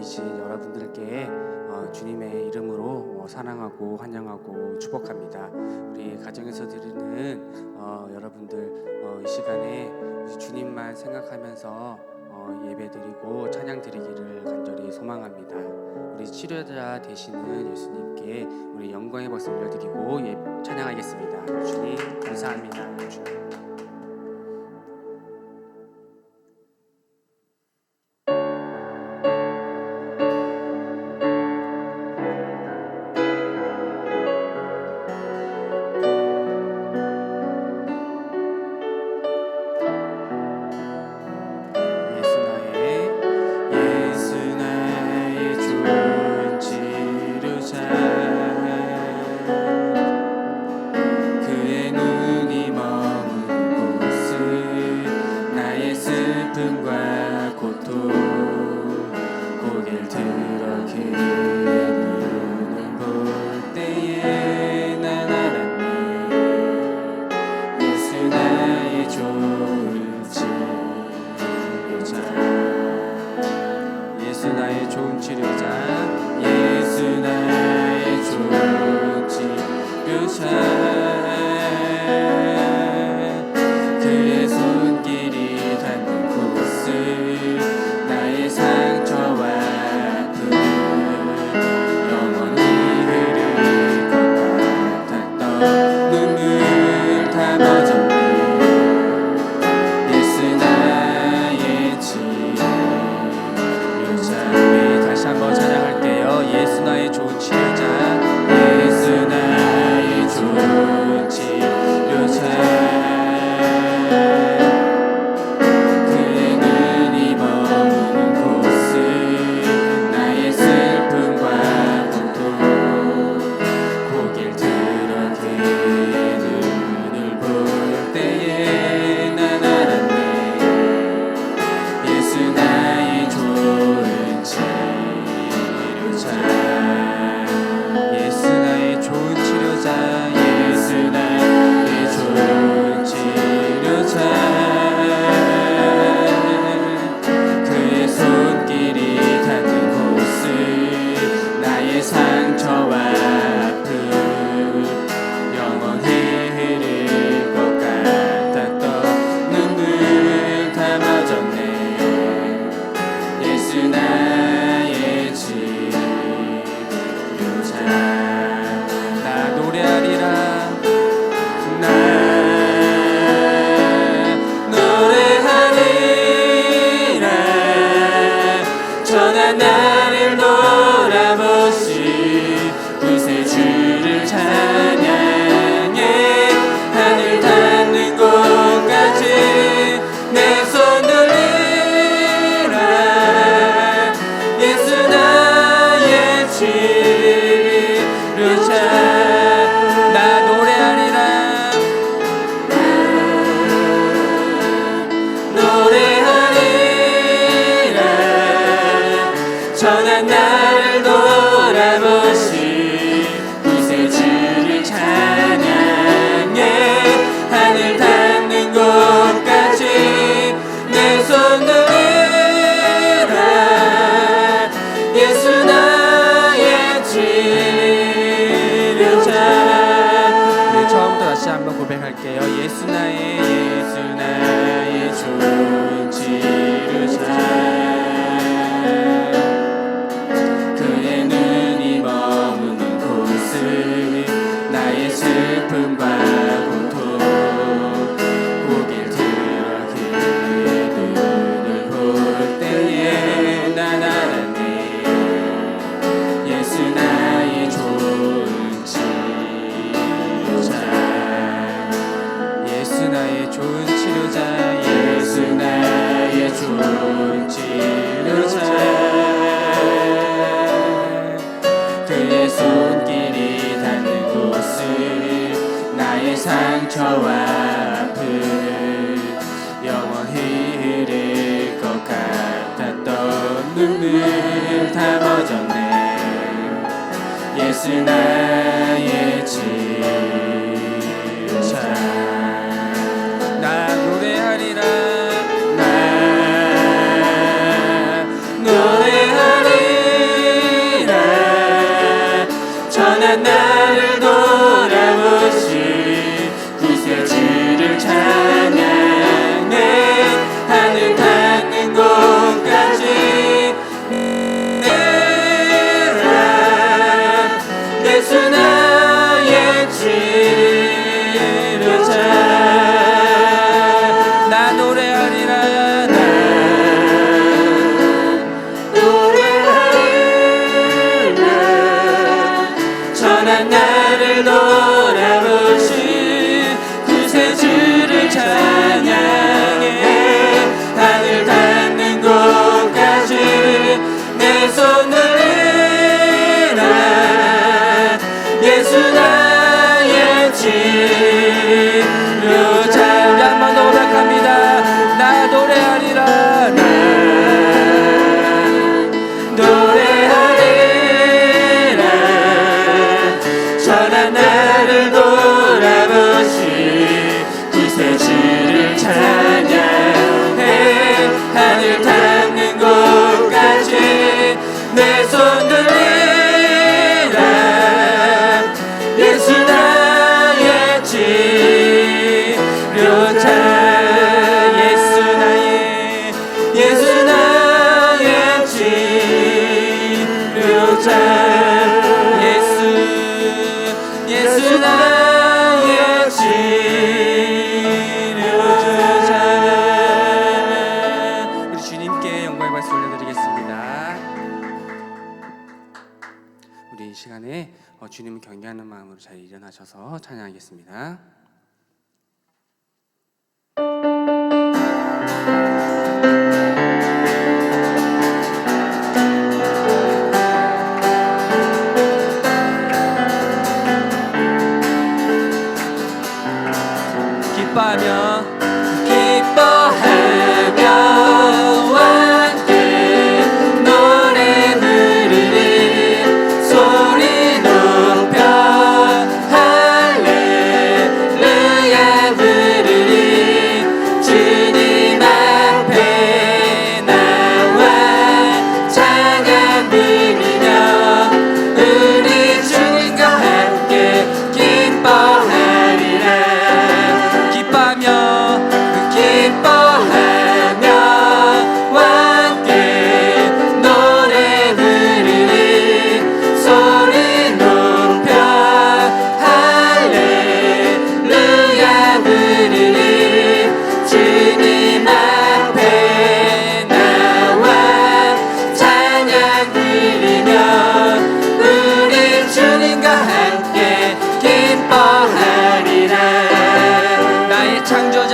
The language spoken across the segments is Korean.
모이신 여러분들께 주님의 이름으로 사랑하고 환영하고 축복합니다. 우리 가정에서 드리는 여러분들 이 시간에 주님만 생각하면서 예배드리고 찬양드리기를 간절히 소망합니다. 우리 치료자 되시는 예수님께 우리 영광의 박수 올려드리고 찬양하겠습니다. 주님 감사합니다. 주님. 고백할게요. 예수 나의 좋은 치료자. 그의 눈이 머무는 곳을 나의 슬픔과 고통 고개를 들어 그의 눈을 볼 때에 난 알았네. 예수 나의 좋은 치료자. 예수 나의 좋은 치료자. 예수 나의 좋은 치료자. 그의 손길이 닿는 곳을 나의 상처와 아픔 영원히 흐를 것 같았던 눈물 다 멎었네. 예수 나의 치료자. 나 노래하리라. 나 노래하리라. 주님 경외하는 마음으로 자리에 일어나셔서 찬양하겠습니다. 기뻐하며 함께 노래 부르리 소리 높여 할렐루야 부르리 주님 앞에 나와 찬양 부르며 우리 주님과 함께 기뻐하리라. 기뻐하며 함께 노래 부르리 소리 높여 할렐루야 부르리 주님 앞에 나와 찬양 부르며 우리 주님과 함께 기뻐하리라. 나의 창조자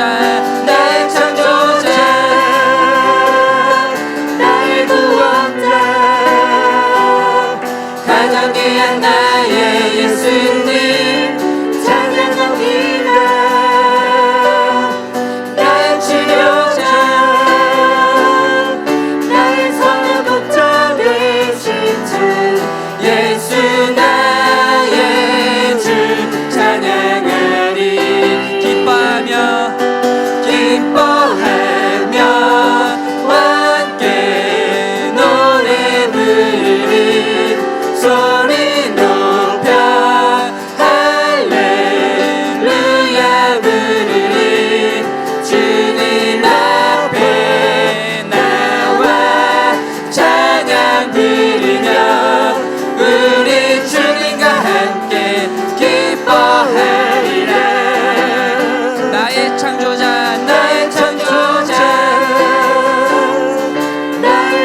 나의 구원자 가장 귀한 나의 예수님 찬양합니다. 나의 치료자 나의 선한 목자 되신 주 예수 나의 주 찬양하리. 기뻐하며 함께 노래 부르리 소리 높여 할렐루야 부르리 주님 앞에 나와 찬양 부르며 우리 주님과 함께 기뻐하리라. 나의 창조자 나의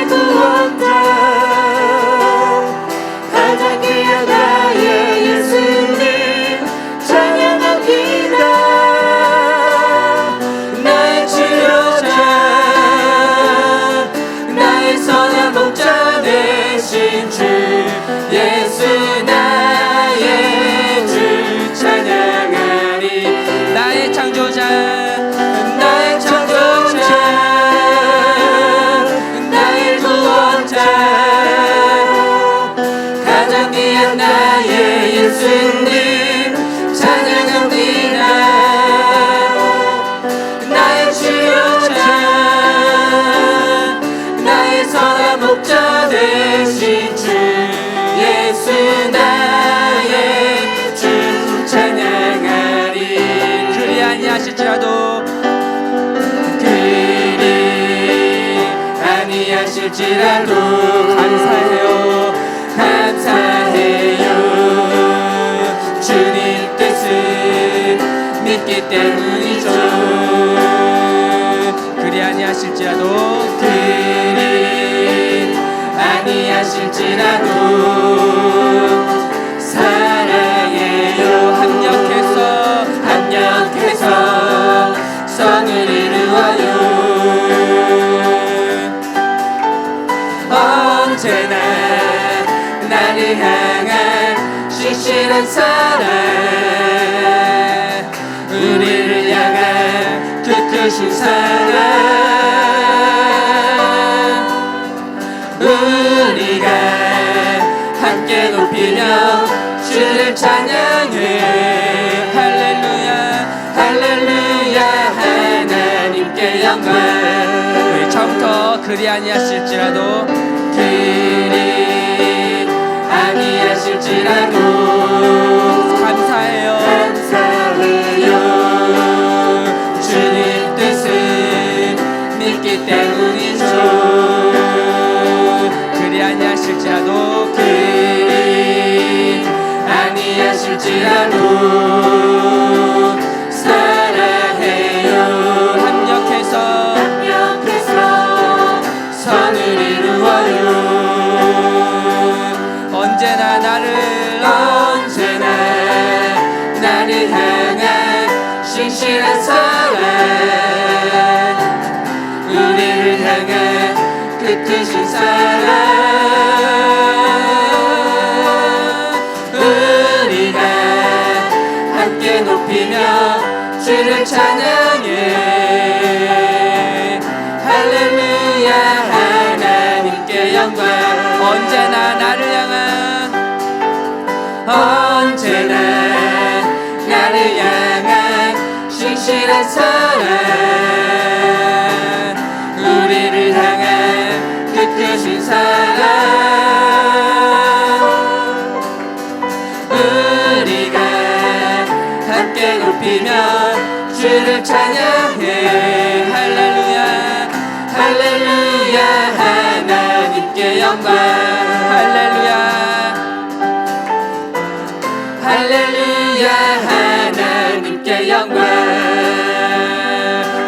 구원자 가장 귀한 나의 예수님 찬양합니다. 나의 치료자 나의 선한 목자 되신 주 예수 나의 주 찬양하리. 나의 창조자 나의 구원자 가장 귀한 나의 예수님 찬양합니다. 나의 치료자 나의 선한 목자 되신 주 예수 나의 주 찬양하리. 그리 아니하실지라도 감사해요 주님 뜻을 믿기 때문이죠. 그리 아니하실지라도 사랑해요. 합력해서 성을 이루어요. 언제나 나를 향한 신실한 사랑 우리를 향한 그 크신 사랑 우리가 함께 높이며 주를 찬양해. 할렐루야 할렐루야 하나님께 영광. 우리 처음부터 그리 아니하실지라도 감사해요 주님 뜻을 믿기 때문이죠. 그리 아니하실지라도 사랑해요. 합력해서 선을 이루어요. 언제나 나를 크신 사랑 우리가 함께 높이며 주를 찬양해. 할렐루야 하나님께 영광. 언제나 나를 향한 언제나 나를 향한 신실한 사랑 우리를 향한 그 크신 사랑 우리가 함께 높이며 주를 찬양해. 할렐루야 할렐루야 하나님께 영광. 할렐루야 할렐루야 하나님께 영광.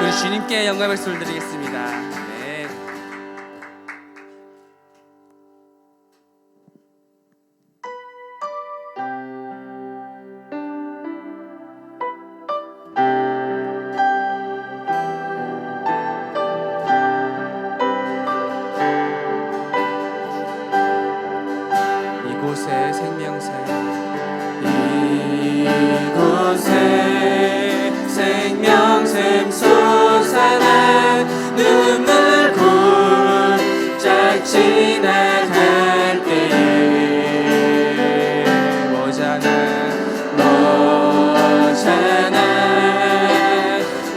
우리 주님께 영광 말씀을 드리겠습니다. 네. 이곳에 생명샘 이곳에 생명샘 솟아나 눈물 굴짝 지나갈 때에 머잖아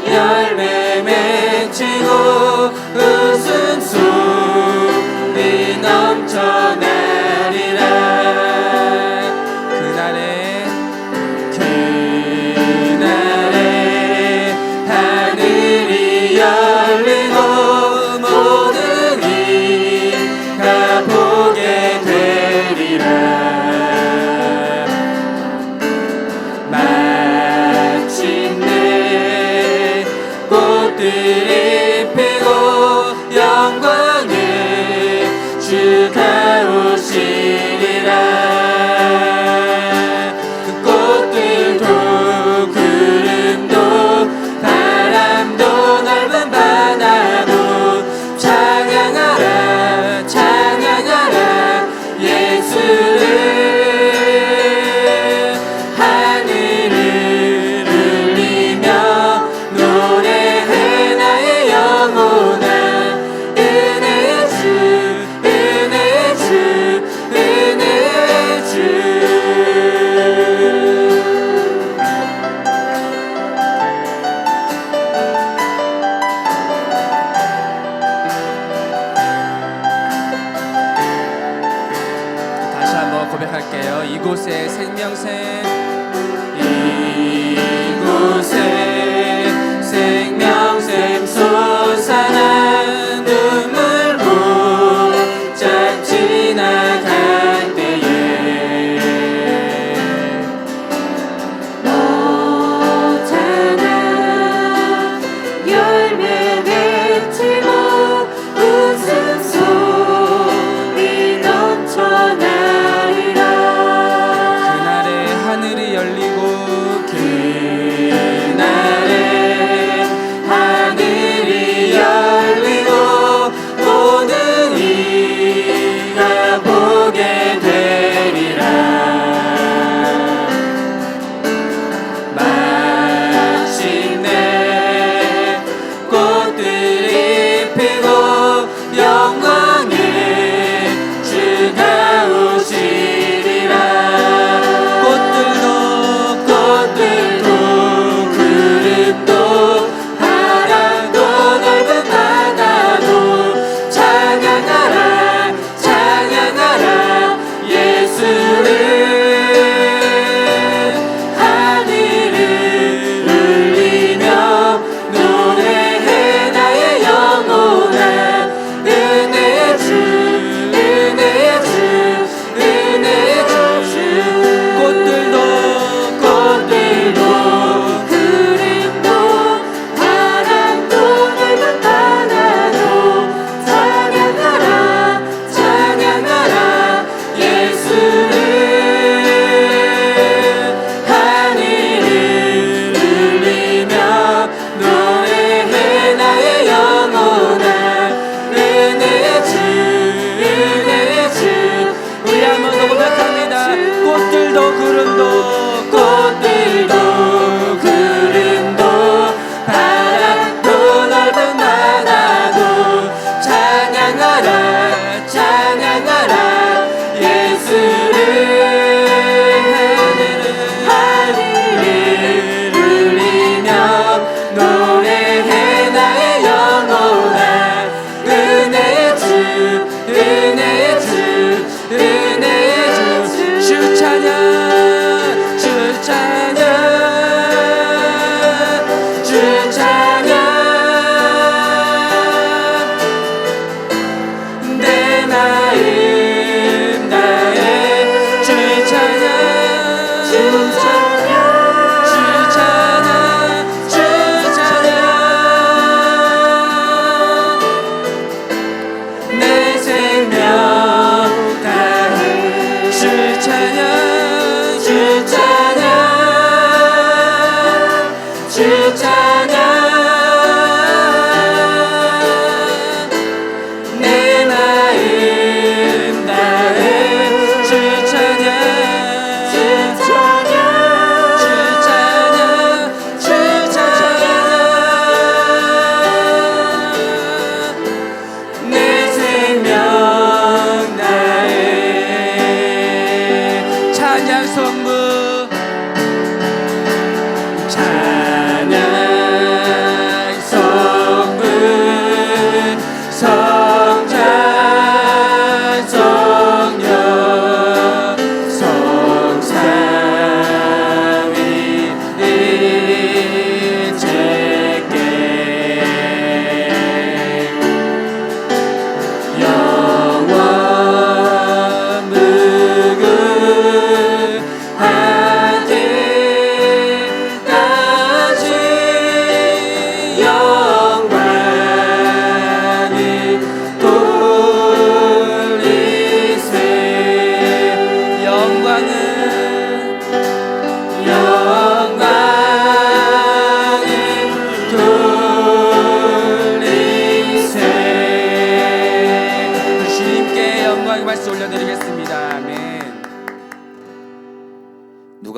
열매 맺히고 웃음소리 넘쳐나리라. 그날에 하늘이 열리고 모든 이가 보게 되리라. 마침내 꽃들이 피고 영광의 주가 오시리라. 고백할게요. 이곳에 생명샘 이곳에 생명샘 솟아나 눈물 굴짝 지나갈 때에 너잖아 열매 맺히고 웃음소리 넘쳐나. 하늘이 열리고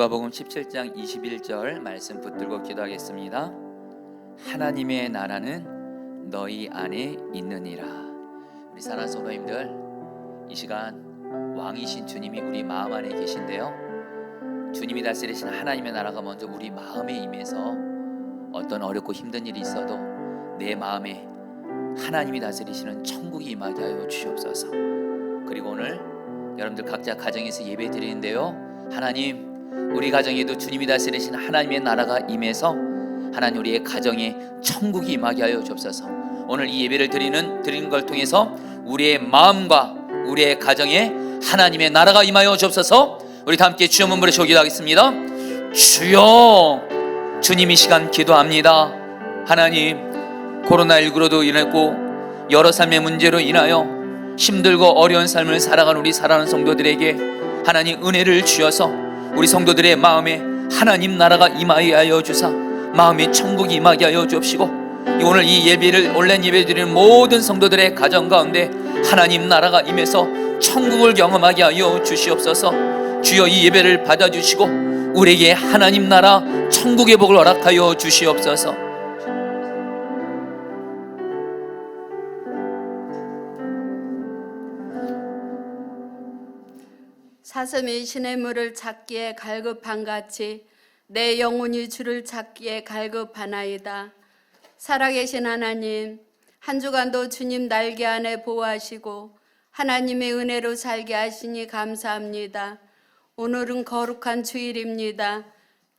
누가복음 17장 21절 말씀 붙들고 기도하겠습니다. 하나님의 나라는 너희 안에 있느니라. 우리 사랑하는 성도님들, 이 시간 왕이신 주님이 우리 마음 안에 계신데요, 주님이 다스리신 하나님의 나라가 먼저 우리 마음에 임해서 어떤 어렵고 힘든 일이 있어도 내 마음에 하나님이 다스리시는 천국이 임하게 하여 주시옵소서. 그리고 오늘 여러분들 각자 가정에서 예배 드리는데요, 하나님, 우리 가정에도 주님이 다스리신 하나님의 나라가 임해서 하나님 우리의 가정에 천국이 임하게 하여 주옵소서. 오늘 이 예배를 드리는 걸 통해서 우리의 마음과 우리의 가정에 하나님의 나라가 임하여 주옵소서. 우리 다 함께 주여 문부를 기도하겠습니다. 주여, 주님 이 시간 기도합니다. 하나님, 코로나19로도 인했고 여러 삶의 문제로 인하여 힘들고 어려운 삶을 살아가는 우리 사랑하는 성도들에게 하나님 은혜를 주셔서 우리 성도들의 마음에 하나님 나라가 임하게 하여 주사 마음의 천국이 임하게 하여 주옵시고, 오늘 이 예배를 온라인 예배 드리는 모든 성도들의 가정 가운데 하나님 나라가 임해서 천국을 경험하게 하여 주시옵소서. 주여, 이 예배를 받아주시고 우리에게 하나님 나라 천국의 복을 허락하여 주시옵소서. 사슴이 시냇물을 찾기에 갈급한 같이 내 영혼이 주를 찾기에 갈급하나이다. 살아계신 하나님, 한 주간도 주님 날개 안에 보호하시고 하나님의 은혜로 살게 하시니 감사합니다. 오늘은 거룩한 주일입니다.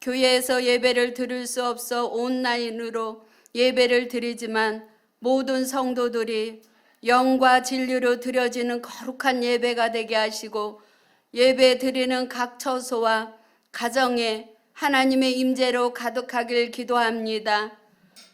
교회에서 예배를 드릴 수 없어 온라인으로 예배를 드리지만 모든 성도들이 영과 진리로 드려지는 거룩한 예배가 되게 하시고 예배 드리는 각 처소와 가정에 하나님의 임재로 가득하길 기도합니다.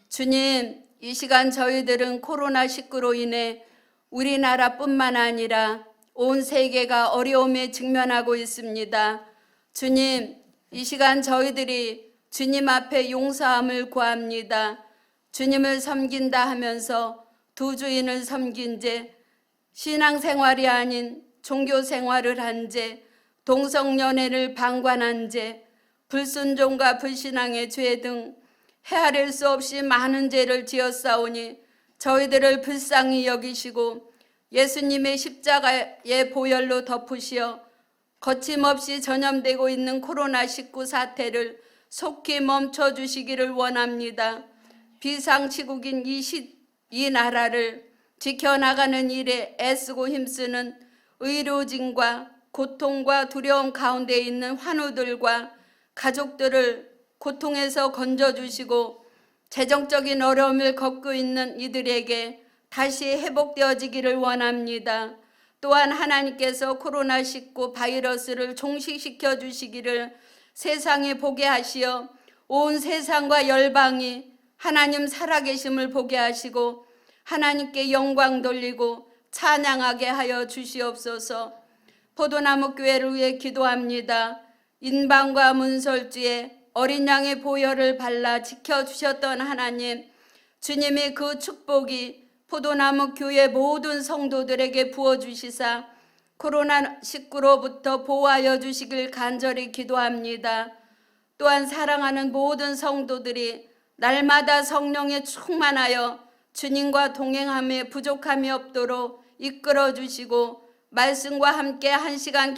주님, 이 시간 저희들은 코로나19로 인해 우리나라뿐만 아니라 온 세계가 어려움에 직면하고 있습니다. 주님, 이 시간 저희들이 주님 앞에 용서함을 구합니다. 주님을 섬긴다 하면서 두 주인을 섬긴 죄, 신앙생활이 아닌 종교생활을 한 죄, 동성연애를 방관한 죄, 불순종과 불신앙의 죄 등 헤아릴 수 없이 많은 죄를 지었사오니 저희들을 불쌍히 여기시고 예수님의 십자가의 보혈로 덮으시어 거침없이 전염되고 있는 코로나19 사태를 속히 멈춰주시기를 원합니다. 비상치국인 이 나라를 지켜나가는 일에 애쓰고 힘쓰는 의료진과 고통과 두려움 가운데 있는 환우들과 가족들을 고통에서 건져주시고 재정적인 어려움을 겪고 있는 이들에게 다시 회복되어지기를 원합니다. 또한 하나님께서 코로나19 바이러스를 종식시켜 주시기를 세상에 보게 하시어 온 세상과 열방이 하나님 살아계심을 보게 하시고 하나님께 영광 돌리고 찬양하게 하여 주시옵소서. 포도나무 교회를 위해 기도합니다. 인방과 문설주에 어린 양의 보혈을 발라 지켜주셨던 하나님, 주님의 그 축복이 포도나무 교회 모든 성도들에게 부어주시사 코로나19로부터 보호하여 주시길 간절히 기도합니다. 또한 사랑하는 모든 성도들이 날마다 성령에 충만하여 주님과 동행함에 부족함이 없도록 이끌어 주시고 말씀과 함께 1시간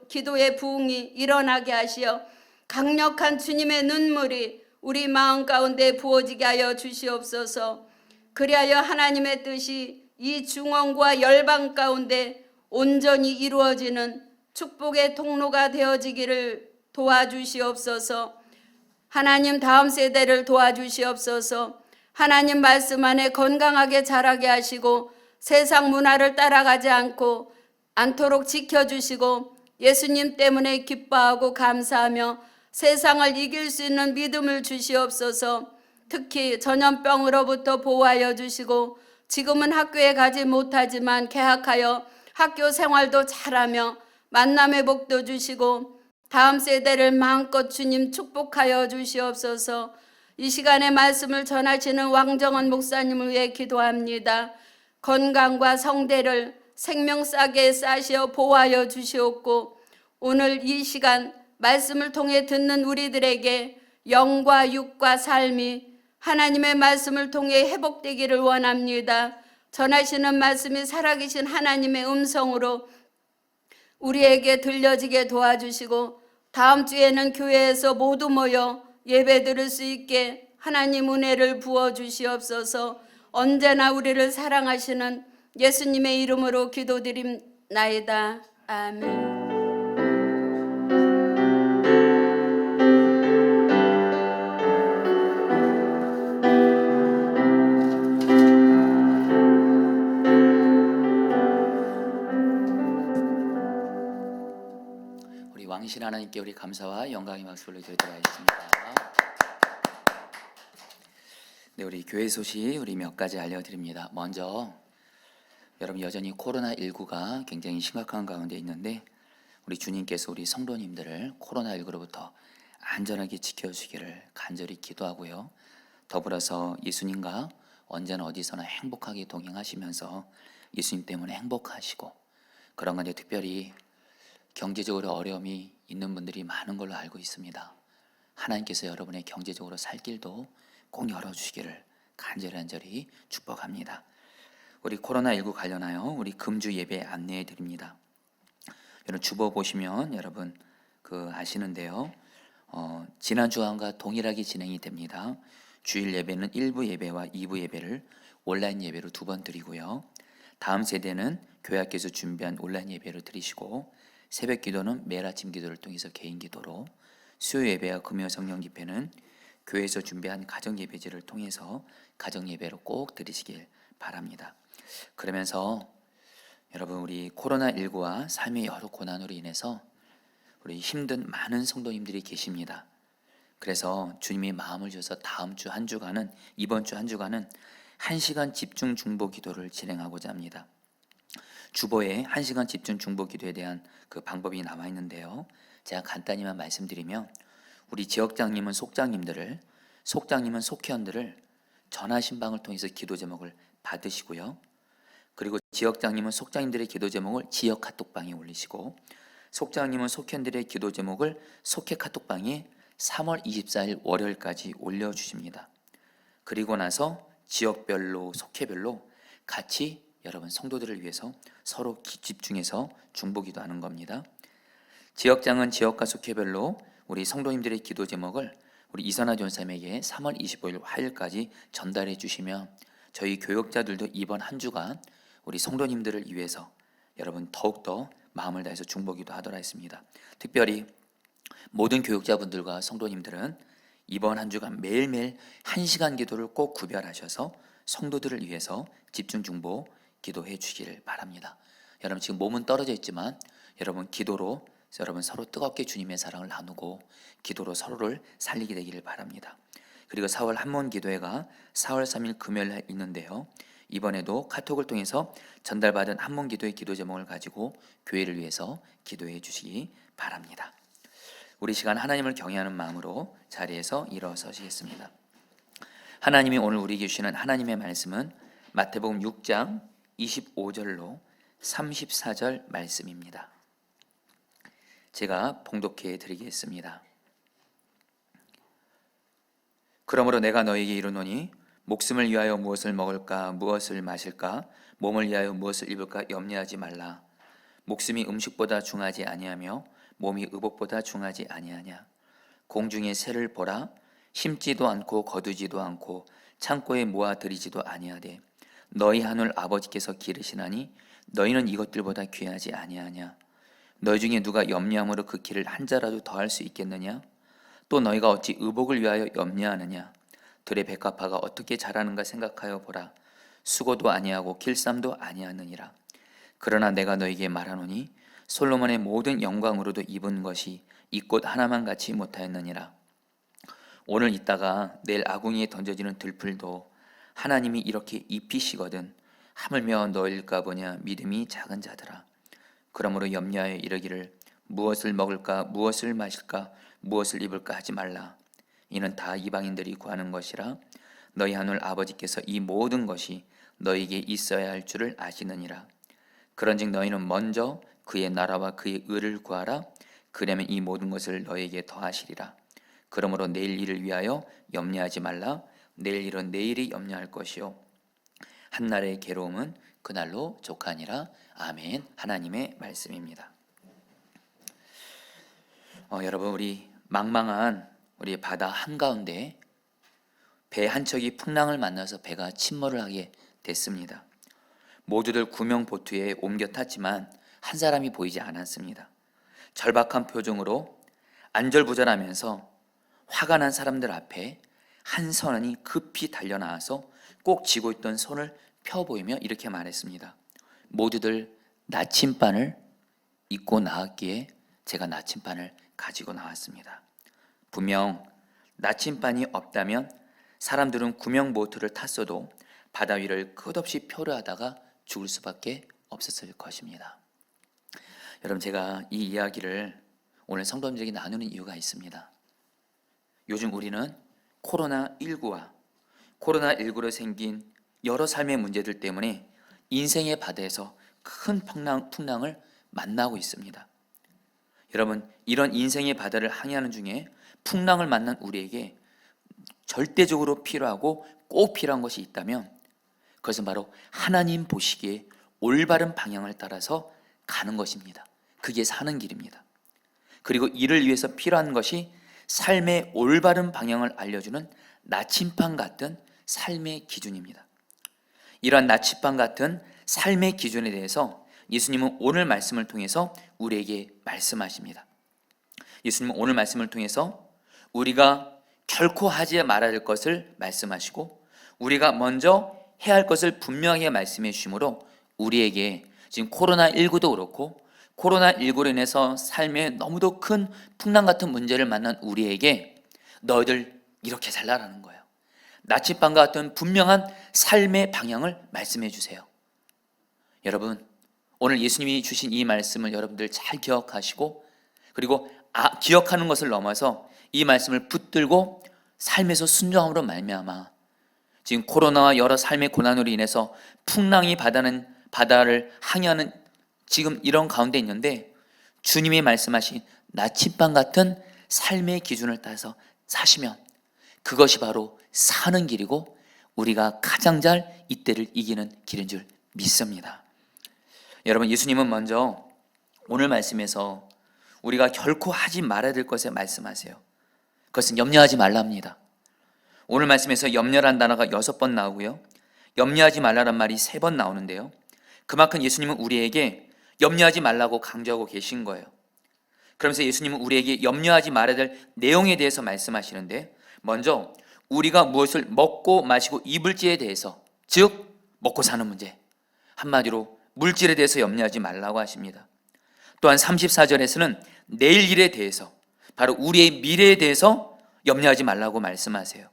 기도의 부흥이 일어나게 하시어 강력한 주님의 눈물이 우리 마음 가운데 부어지게 하여 주시옵소서. 그리하여 하나님의 뜻이 이 중원과 열방 가운데 온전히 이루어지는 축복의 통로가 되어지기를 도와주시옵소서. 하나님, 다음 세대를 도와주시옵소서. 하나님 말씀 안에 건강하게 자라게 하시고 세상 문화를 따라가지 않도록 지켜주시고 예수님 때문에 기뻐하고 감사하며 세상을 이길 수 있는 믿음을 주시옵소서. 특히 전염병으로부터 보호하여 주시고 지금은 학교에 가지 못하지만 개학하여 학교 생활도 잘하며 만남의 복도 주시고 다음 세대를 마음껏 주님 축복하여 주시옵소서. 이 시간에 말씀을 전하시는 왕정원 목사님을 위해 기도합니다. 건강과 성대를 생명싸게 싸시어 보호하여 주시옵고 오늘 이 시간 말씀을 통해 듣는 우리들에게 영과 육과 삶이 하나님의 말씀을 통해 회복되기를 원합니다. 전하시는 말씀이 살아계신 하나님의 음성으로 우리에게 들려지게 도와주시고 다음 주에는 교회에서 모두 모여 예배 드릴 수 있게 하나님 은혜를 부어주시옵소서. 언제나 우리를 사랑하시는 예수님의 이름으로 기도드립나이다. 아멘. 우리 왕신 하나님께 우리 감사와 영광의 박수를 드리도록 하겠습니다. 네, 우리 교회 소식 우리 몇 가지 알려드립니다. 먼저 여러분 여전히 코로나19가 굉장히 심각한 가운데 있는데 우리 주님께서 우리 성도님들을 코로나19로부터 안전하게 지켜주시기를 간절히 기도하고요. 더불어서 예수님과 언제나 어디서나 행복하게 동행하시면서 예수님 때문에 행복하시고 그런 건데 특별히 경제적으로 어려움이 있는 분들이 많은 걸로 알고 있습니다. 하나님께서 여러분의 경제적으로 살 길도 꼭 열어주시기를 간절히 축복합니다. 우리 코로나19 관련하여 우리 금주 예배 안내해 드립니다. 여러분 주보 보시면 여러분 아시는데요. 지난 주간과 동일하게 진행이 됩니다. 주일 예배는 1부 예배와 2부 예배를 온라인 예배로 2번 드리고요. 다음 세대는 교회 학교에서 준비한 온라인 예배로 드리시고 새벽 기도는 매일 아침 기도를 통해서 개인 기도로 수요 예배와 금요 성령 집회는 교회에서 준비한 가정 예배제를 통해서 가정 예배로 꼭 드리시길 바랍니다. 그러면서 여러분 우리 코로나19와 삶의 여러 고난으로 인해서 우리 힘든 많은 성도님들이 계십니다. 그래서 주님이 마음을 주셔서 다음 주 한 주간은 이번 주 한 주간은 1시간 집중 중보 기도를 진행하고자 합니다. 주보에 1시간 집중 중보 기도에 대한 그 방법이 나와 있는데요. 제가 간단히만 말씀드리면 우리 지역장님은 속장님은 속회원들을 전화 신방을 통해서 기도 제목을 받으시고요. 그리고 지역장님은 속장님들의 기도 제목을 지역 카톡방에 올리시고 속장님은 속회원들의 기도 제목을 속회 카톡방에 3월 24일 월요일까지 올려주십니다. 그리고 나서 지역별로 속회별로 같이 여러분 성도들을 위해서 서로 집중해서 중보기도하는 겁니다. 지역장은 지역과 속회별로 우리 성도님들의 기도 제목을 우리 이선아 전사님에게 3월 25일 화요일까지 전달해 주시면 저희 교역자들도 이번 한 주간 우리 성도님들을 위해서 여러분 더욱더 마음을 다해서 중보기도 하도록 하겠습니다. 특별히 모든 교역자분들과 성도님들은 이번 한 주간 매일매일 1시간 기도를 꼭 구별하셔서 성도들을 위해서 집중 중보 기도해 주시기를 바랍니다. 여러분 지금 몸은 떨어져 있지만 여러분 기도로 여러분 서로 뜨겁게 주님의 사랑을 나누고 기도로 서로를 살리게 되기를 바랍니다. 그리고 4월 한문 기도회가 4월 3일 금요일에 있는데요. 이번에도 카톡을 통해서 전달받은 한문 기도의 기도 제목을 가지고 교회를 위해서 기도해 주시기 바랍니다. 우리 시간 하나님을 경외하는 마음으로 자리에서 일어서시겠습니다. 하나님이 오늘 우리에게 주시는 하나님의 말씀은 마태복음 6장 25절로 34절 말씀입니다. 제가 봉독해 드리겠습니다. 그러므로 내가 너에게 이르노니 목숨을 위하여 무엇을 먹을까 무엇을 마실까 몸을 위하여 무엇을 입을까 염려하지 말라. 목숨이 음식보다 중하지 아니하며 몸이 의복보다 중하지 아니하냐. 공중의 새를 보라. 심지도 않고 거두지도 않고 창고에 모아 들이지도 아니하되 너희 하늘 아버지께서 기르시나니 너희는 이것들보다 귀하지 아니하냐. 너희 중에 누가 염려함으로 그 길을 한 자라도 더할 수 있겠느냐. 또 너희가 어찌 의복을 위하여 염려하느냐. 들의 백합화가 어떻게 자라는가 생각하여 보라. 수고도 아니하고 길쌈도 아니하느니라. 그러나 내가 너희에게 말하노니 솔로몬의 모든 영광으로도 입은 것이 이 꽃 하나만 같이 못하였느니라. 오늘 있다가 내일 아궁이에 던져지는 들풀도 하나님이 이렇게 입히시거든 하물며 너일까 보냐 믿음이 작은 자들아. 그러므로 염려하여 이르기를 무엇을 먹을까 무엇을 마실까 무엇을 입을까 하지 말라. 이는 다 이방인들이 구하는 것이라. 너희 하늘 아버지께서 이 모든 것이 너희에게 있어야 할 줄을 아시느니라. 그런즉 너희는 먼저 그의 나라와 그의 의를 구하라. 그러면 이 모든 것을 너에게 더하시리라. 그러므로 내일 일을 위하여 염려하지 말라. 내일 일은 내일이 염려할 것이요 한날의 괴로움은 그날로 족하니라. 아멘. 하나님의 말씀입니다. 여러분, 우리 망망한 우리 바다 한가운데 배 한 척이 풍랑을 만나서 배가 침몰을 하게 됐습니다. 모두들 구명 보트에 옮겨 탔지만 한 사람이 보이지 않았습니다. 절박한 표정으로 안절부절하면서 화가 난 사람들 앞에 한 선원이 급히 달려나와서 꼭 쥐고 있던 손을 펴 보이며 이렇게 말했습니다. 모두들 나침반을 입고 나왔기에 제가 나침반을 가지고 나왔습니다. 분명 나침반이 없다면 사람들은 구명 보트를 탔어도 바다 위를 끝없이 표류하다가 죽을 수밖에 없었을 것입니다. 여러분, 제가 이 이야기를 오늘 성도님들에게 나누는 이유가 있습니다. 요즘 우리는 코로나19와 코로나19로 생긴 여러 삶의 문제들 때문에 인생의 바다에서 큰 풍랑을 만나고 있습니다. 여러분, 이런 인생의 바다를 항해하는 중에 풍랑을 만난 우리에게 절대적으로 필요하고 꼭 필요한 것이 있다면 그것은 바로 하나님 보시기에 올바른 방향을 따라서 가는 것입니다. 그게 사는 길입니다. 그리고 이를 위해서 필요한 것이 삶의 올바른 방향을 알려주는 나침반 같은 삶의 기준입니다. 이러한 나침반 같은 삶의 기준에 대해서 예수님은 오늘 말씀을 통해서 우리에게 말씀하십니다. 예수님은 오늘 말씀을 통해서 우리가 결코 하지 말아야 될 것을 말씀하시고 우리가 먼저 해야 할 것을 분명하게 말씀해 주심으로 우리에게 지금 코로나19도 그렇고 코로나19로 인해서 삶에 너무도 큰 풍랑 같은 문제를 만난 우리에게 너희들 이렇게 살라라는 거예요. 나침반과 같은 분명한 삶의 방향을 말씀해 주세요. 여러분, 오늘 예수님이 주신 이 말씀을 여러분들 잘 기억하시고 그리고 기억하는 것을 넘어서 이 말씀을 붙들고 삶에서 순종함으로 말미암아 지금 코로나와 여러 삶의 고난으로 인해서 풍랑이 바다를 항해하는 지금 이런 가운데 있는데 주님이 말씀하신 나침반 같은 삶의 기준을 따라서 사시면 그것이 바로 사는 길이고 우리가 가장 잘 이때를 이기는 길인 줄 믿습니다. 여러분, 예수님은 먼저 오늘 말씀에서 우리가 결코 하지 말아야 될 것에 말씀하세요. 그것은 염려하지 말랍니다. 오늘 말씀에서 염려란 단어가 6번 나오고요, 염려하지 말라란 말이 3번 나오는데요, 그만큼 예수님은 우리에게 염려하지 말라고 강조하고 계신 거예요. 그러면서 예수님은 우리에게 염려하지 말아야 될 내용에 대해서 말씀하시는데, 먼저 우리가 무엇을 먹고 마시고 입을지에 대해서, 즉 먹고 사는 문제, 한마디로 물질에 대해서 염려하지 말라고 하십니다. 또한 34절에서는 내일 일에 대해서, 바로 우리의 미래에 대해서 염려하지 말라고 말씀하세요.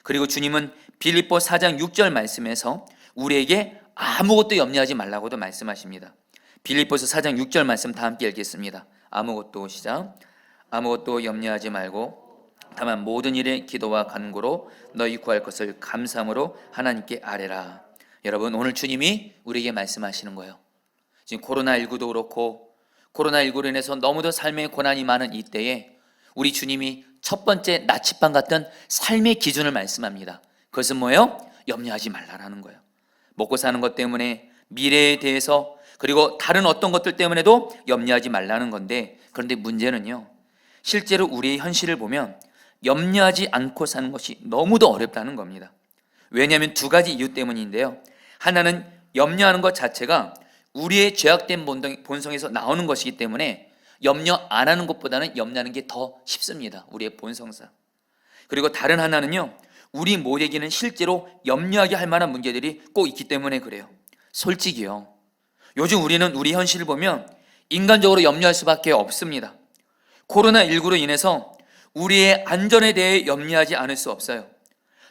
그리고 주님은 빌립보 4장 6절 말씀에서 우리에게 아무것도 염려하지 말라고도 말씀하십니다. 빌립보서 4장 6절 말씀 다 함께 읽겠습니다. 아무것도 시작. 아무것도 염려하지 말고 다만 모든 일에 기도와 간구로 너희 구할 것을 감사함으로 하나님께 아뢰라. 여러분, 오늘 주님이 우리에게 말씀하시는 거예요. 지금 코로나19도 그렇고 코로나19로 인해서 너무도 삶의 고난이 많은 이때에 우리 주님이 첫 번째 나침반 같은 삶의 기준을 말씀합니다. 그것은 뭐예요? 염려하지 말라라는 거예요. 먹고 사는 것 때문에, 미래에 대해서, 그리고 다른 어떤 것들 때문에도 염려하지 말라는 건데, 그런데 문제는요, 실제로 우리의 현실을 보면 염려하지 않고 사는 것이 너무도 어렵다는 겁니다. 왜냐하면 2가지 이유 때문인데요, 하나는 염려하는 것 자체가 우리의 죄악된 본성에서 나오는 것이기 때문에 염려 안 하는 것보다는 염려하는 게 더 쉽습니다. 우리의 본성상. 그리고 다른 하나는요, 우리 모두에게는 실제로 염려하게 할 만한 문제들이 꼭 있기 때문에 그래요. 솔직히요, 요즘 우리는 우리 현실을 보면 인간적으로 염려할 수밖에 없습니다. 코로나19로 인해서 우리의 안전에 대해 염려하지 않을 수 없어요.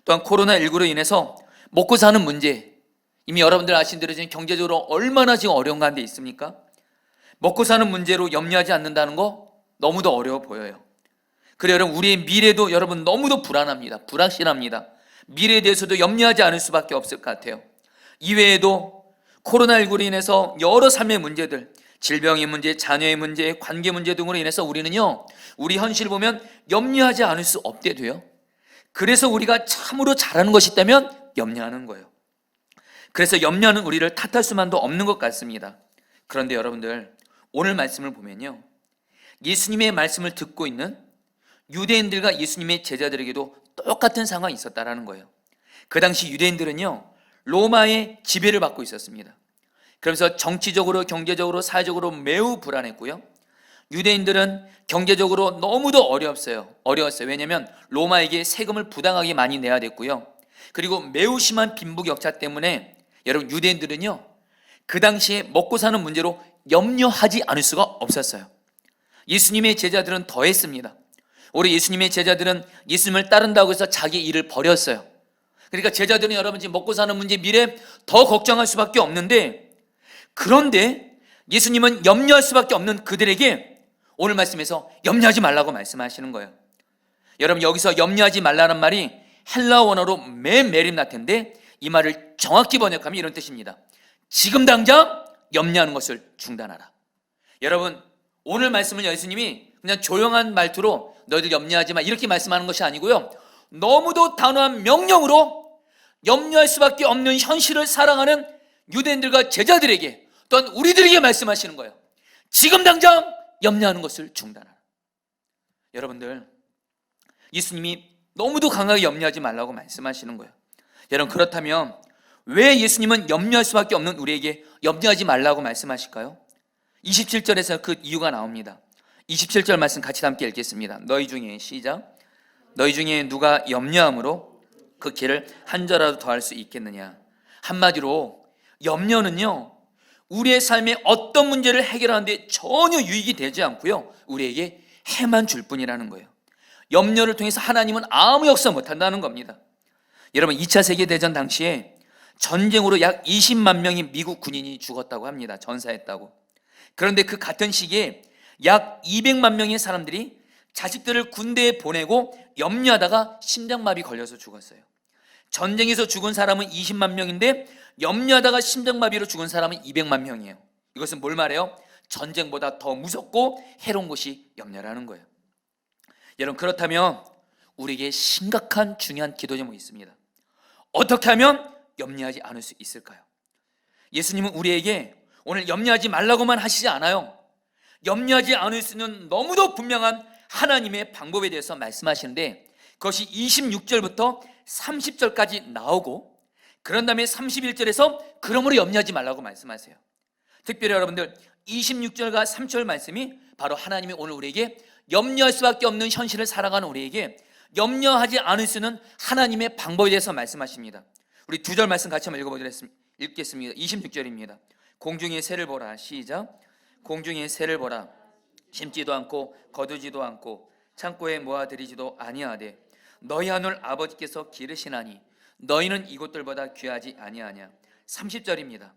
또한 코로나19로 인해서 먹고 사는 문제, 이미 여러분들 아신 대로 지금 경제적으로 얼마나 지금 어려운 가운데 있습니까? 먹고 사는 문제로 염려하지 않는다는 거 너무도 어려워 보여요. 그래요, 여러분, 우리의 미래도 여러분 너무도 불안합니다. 불확실합니다. 미래에 대해서도 염려하지 않을 수밖에 없을 것 같아요. 이외에도 코로나19로 인해서 여러 삶의 문제들, 질병의 문제, 자녀의 문제, 관계 문제 등으로 인해서 우리는요, 우리 현실을 보면 염려하지 않을 수 없게 돼요. 그래서 우리가 참으로 잘하는 것이 있다면 염려하는 거예요. 그래서 염려하는 우리를 탓할 수만도 없는 것 같습니다. 그런데 여러분들, 오늘 말씀을 보면요, 예수님의 말씀을 듣고 있는 유대인들과 예수님의 제자들에게도 똑같은 상황이 있었다라는 거예요. 그 당시 유대인들은요, 로마의 지배를 받고 있었습니다. 그러면서 정치적으로, 경제적으로, 사회적으로 매우 불안했고요, 유대인들은 경제적으로 너무도 어려웠어요. 왜냐하면 로마에게 세금을 부당하게 많이 내야 됐고요, 그리고 매우 심한 빈부격차 때문에 여러분, 유대인들은요, 그 당시에 먹고 사는 문제로 염려하지 않을 수가 없었어요. 예수님의 제자들은 더했습니다. 우리 예수님의 제자들은 예수님을 따른다고 해서 자기 일을 버렸어요. 그러니까 제자들은 여러분 지금 먹고 사는 문제, 미래 더 걱정할 수밖에 없는데, 그런데 예수님은 염려할 수밖에 없는 그들에게 오늘 말씀에서 염려하지 말라고 말씀하시는 거예요. 여러분, 여기서 염려하지 말라는 말이 헬라어 원어로 메메림나텐데, 이 말을 정확히 번역하면 이런 뜻입니다. 지금 당장 염려하는 것을 중단하라. 여러분, 오늘 말씀은 예수님이 그냥 조용한 말투로 너희들 염려하지 마 이렇게 말씀하는 것이 아니고요, 너무도 단호한 명령으로 염려할 수밖에 없는 현실을 살아가는 유대인들과 제자들에게, 또한 우리들에게 말씀하시는 거예요. 지금 당장 염려하는 것을 중단하라. 여러분들, 예수님이 너무도 강하게 염려하지 말라고 말씀하시는 거예요. 여러분, 그렇다면 왜 예수님은 염려할 수밖에 없는 우리에게 염려하지 말라고 말씀하실까요? 27절에서 그 이유가 나옵니다. 27절 말씀 같이 함께 읽겠습니다. 너희 중에, 시작, 너희 중에 누가 염려함으로 그 길을 한 절라도 더할 수 있겠느냐. 한마디로 염려는요, 우리의 삶의 어떤 문제를 해결하는 데 전혀 유익이 되지 않고요, 우리에게 해만 줄 뿐이라는 거예요. 염려를 통해서 하나님은 아무 역사 못한다는 겁니다. 여러분, 2차 세계대전 당시에 전쟁으로 약 20만 명의 미국 군인이 죽었다고 합니다. 전사했다고. 그런데 그 같은 시기에 약 200만 명의 사람들이 자식들을 군대에 보내고 염려하다가 심장마비 걸려서 죽었어요. 전쟁에서 죽은 사람은 20만 명인데 염려하다가 심장마비로 죽은 사람은 200만 명이에요. 이것은 뭘 말해요? 전쟁보다 더 무섭고 해로운 것이 염려라는 거예요. 여러분, 그렇다면 우리에게 심각한 중요한 기도 제목이 있습니다. 어떻게 하면 염려하지 않을 수 있을까요? 예수님은 우리에게 오늘 염려하지 말라고만 하시지 않아요. 염려하지 않을 수 있는 너무도 분명한 하나님의 방법에 대해서 말씀하시는데, 그것이 26절부터 30절까지 나오고, 그런 다음에 31절에서 그러므로 염려하지 말라고 말씀하세요. 특별히 여러분들, 26절과 30절 말씀이 바로 하나님이 오늘 우리에게 염려할 수밖에 없는 현실을 살아가는 우리에게 염려하지 않을 수 있는 하나님의 방법에 대해서 말씀하십니다. 우리 두 절 말씀 같이 한번 읽겠습니다. 26절입니다. 공중의 새를 보라, 시작. 공중의 새를 보라, 심지도 않고 거두지도 않고 창고에 모아들이지도 아니하되 너희 하늘 아버지께서 기르시나니 너희는 이것들보다 귀하지 아니하냐. 30절입니다.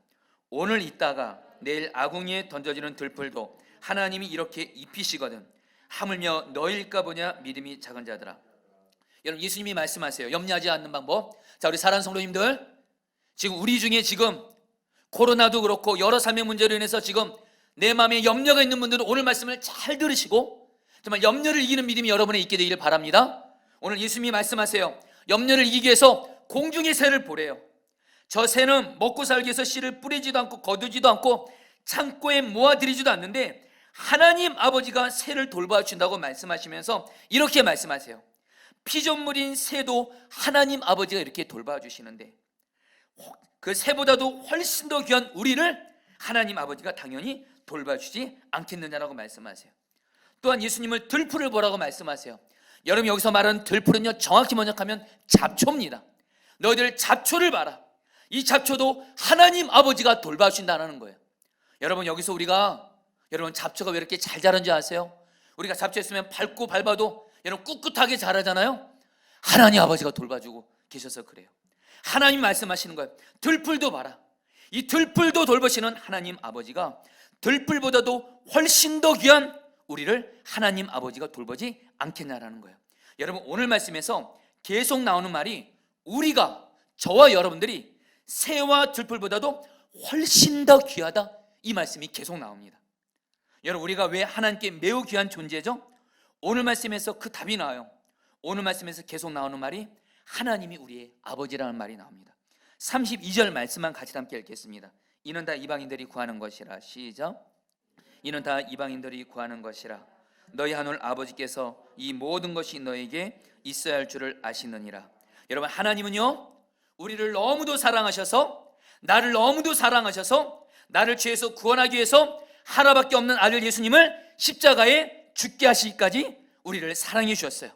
오늘 있다가 내일 아궁이에 던져지는 들풀도 하나님이 이렇게 입히시거든 하물며 너희일까 보냐 믿음이 작은 자들아. 여러분, 예수님이 말씀하세요. 염려하지 않는 방법. 자, 우리 사랑하는 성도님들, 지금 우리 중에 지금 코로나도 그렇고 여러 삶의 문제로 인해서 지금 내 마음에 염려가 있는 분들은 오늘 말씀을 잘 들으시고 정말 염려를 이기는 믿음이 여러분에 있게 되기를 바랍니다. 오늘 예수님이 말씀하세요. 염려를 이기기 위해서 공중의 새를 보래요. 저 새는 먹고 살기 위해서 씨를 뿌리지도 않고 거두지도 않고 창고에 모아들이지도 않는데 하나님 아버지가 새를 돌봐준다고 말씀하시면서 이렇게 말씀하세요. 피조물인 새도 하나님 아버지가 이렇게 돌봐주시는데 그 새보다도 훨씬 더 귀한 우리를 하나님 아버지가 당연히 돌봐주지 않겠느냐라고 말씀하세요. 또한 예수님을 들풀을 보라고 말씀하세요. 여러분, 여기서 말하는 들풀은요, 정확히 번역하면 잡초입니다. 너희들 잡초를 봐라. 이 잡초도 하나님 아버지가 돌봐주신다는 거예요. 여러분, 여기서 우리가 여러분 잡초가 왜 이렇게 잘 자란지 아세요? 우리가 잡초 있으면 밟고 밟아도 여러분 꿋꿋하게 자라잖아요. 하나님 아버지가 돌봐주고 계셔서 그래요. 하나님 말씀하시는 거예요. 들풀도 봐라. 이 들풀도 돌보시는 하나님 아버지가 들풀보다도 훨씬 더 귀한 우리를 하나님 아버지가 돌보지 않겠냐라는 거예요. 여러분, 오늘 말씀에서 계속 나오는 말이 우리가, 저와 여러분들이 새와 들풀보다도 훨씬 더 귀하다, 이 말씀이 계속 나옵니다. 여러분, 우리가 왜 하나님께 매우 귀한 존재죠? 오늘 말씀에서 그 답이 나와요. 오늘 말씀에서 계속 나오는 말이 하나님이 우리의 아버지라는 말이 나옵니다. 32절 말씀만 같이 함께 읽겠습니다. 이는 다 이방인들이 구하는 것이라. 시작. 이는 다 이방인들이 구하는 것이라. 너희 하늘 아버지께서 이 모든 것이 너에게 있어야 할 줄을 아시느니라. 여러분, 하나님은요, 우리를 너무도 사랑하셔서, 나를 너무도 사랑하셔서 나를 죄에서 구원하기 위해서 하나밖에 없는 아들 예수님을 십자가에 죽게 하시기까지 우리를 사랑해 주셨어요.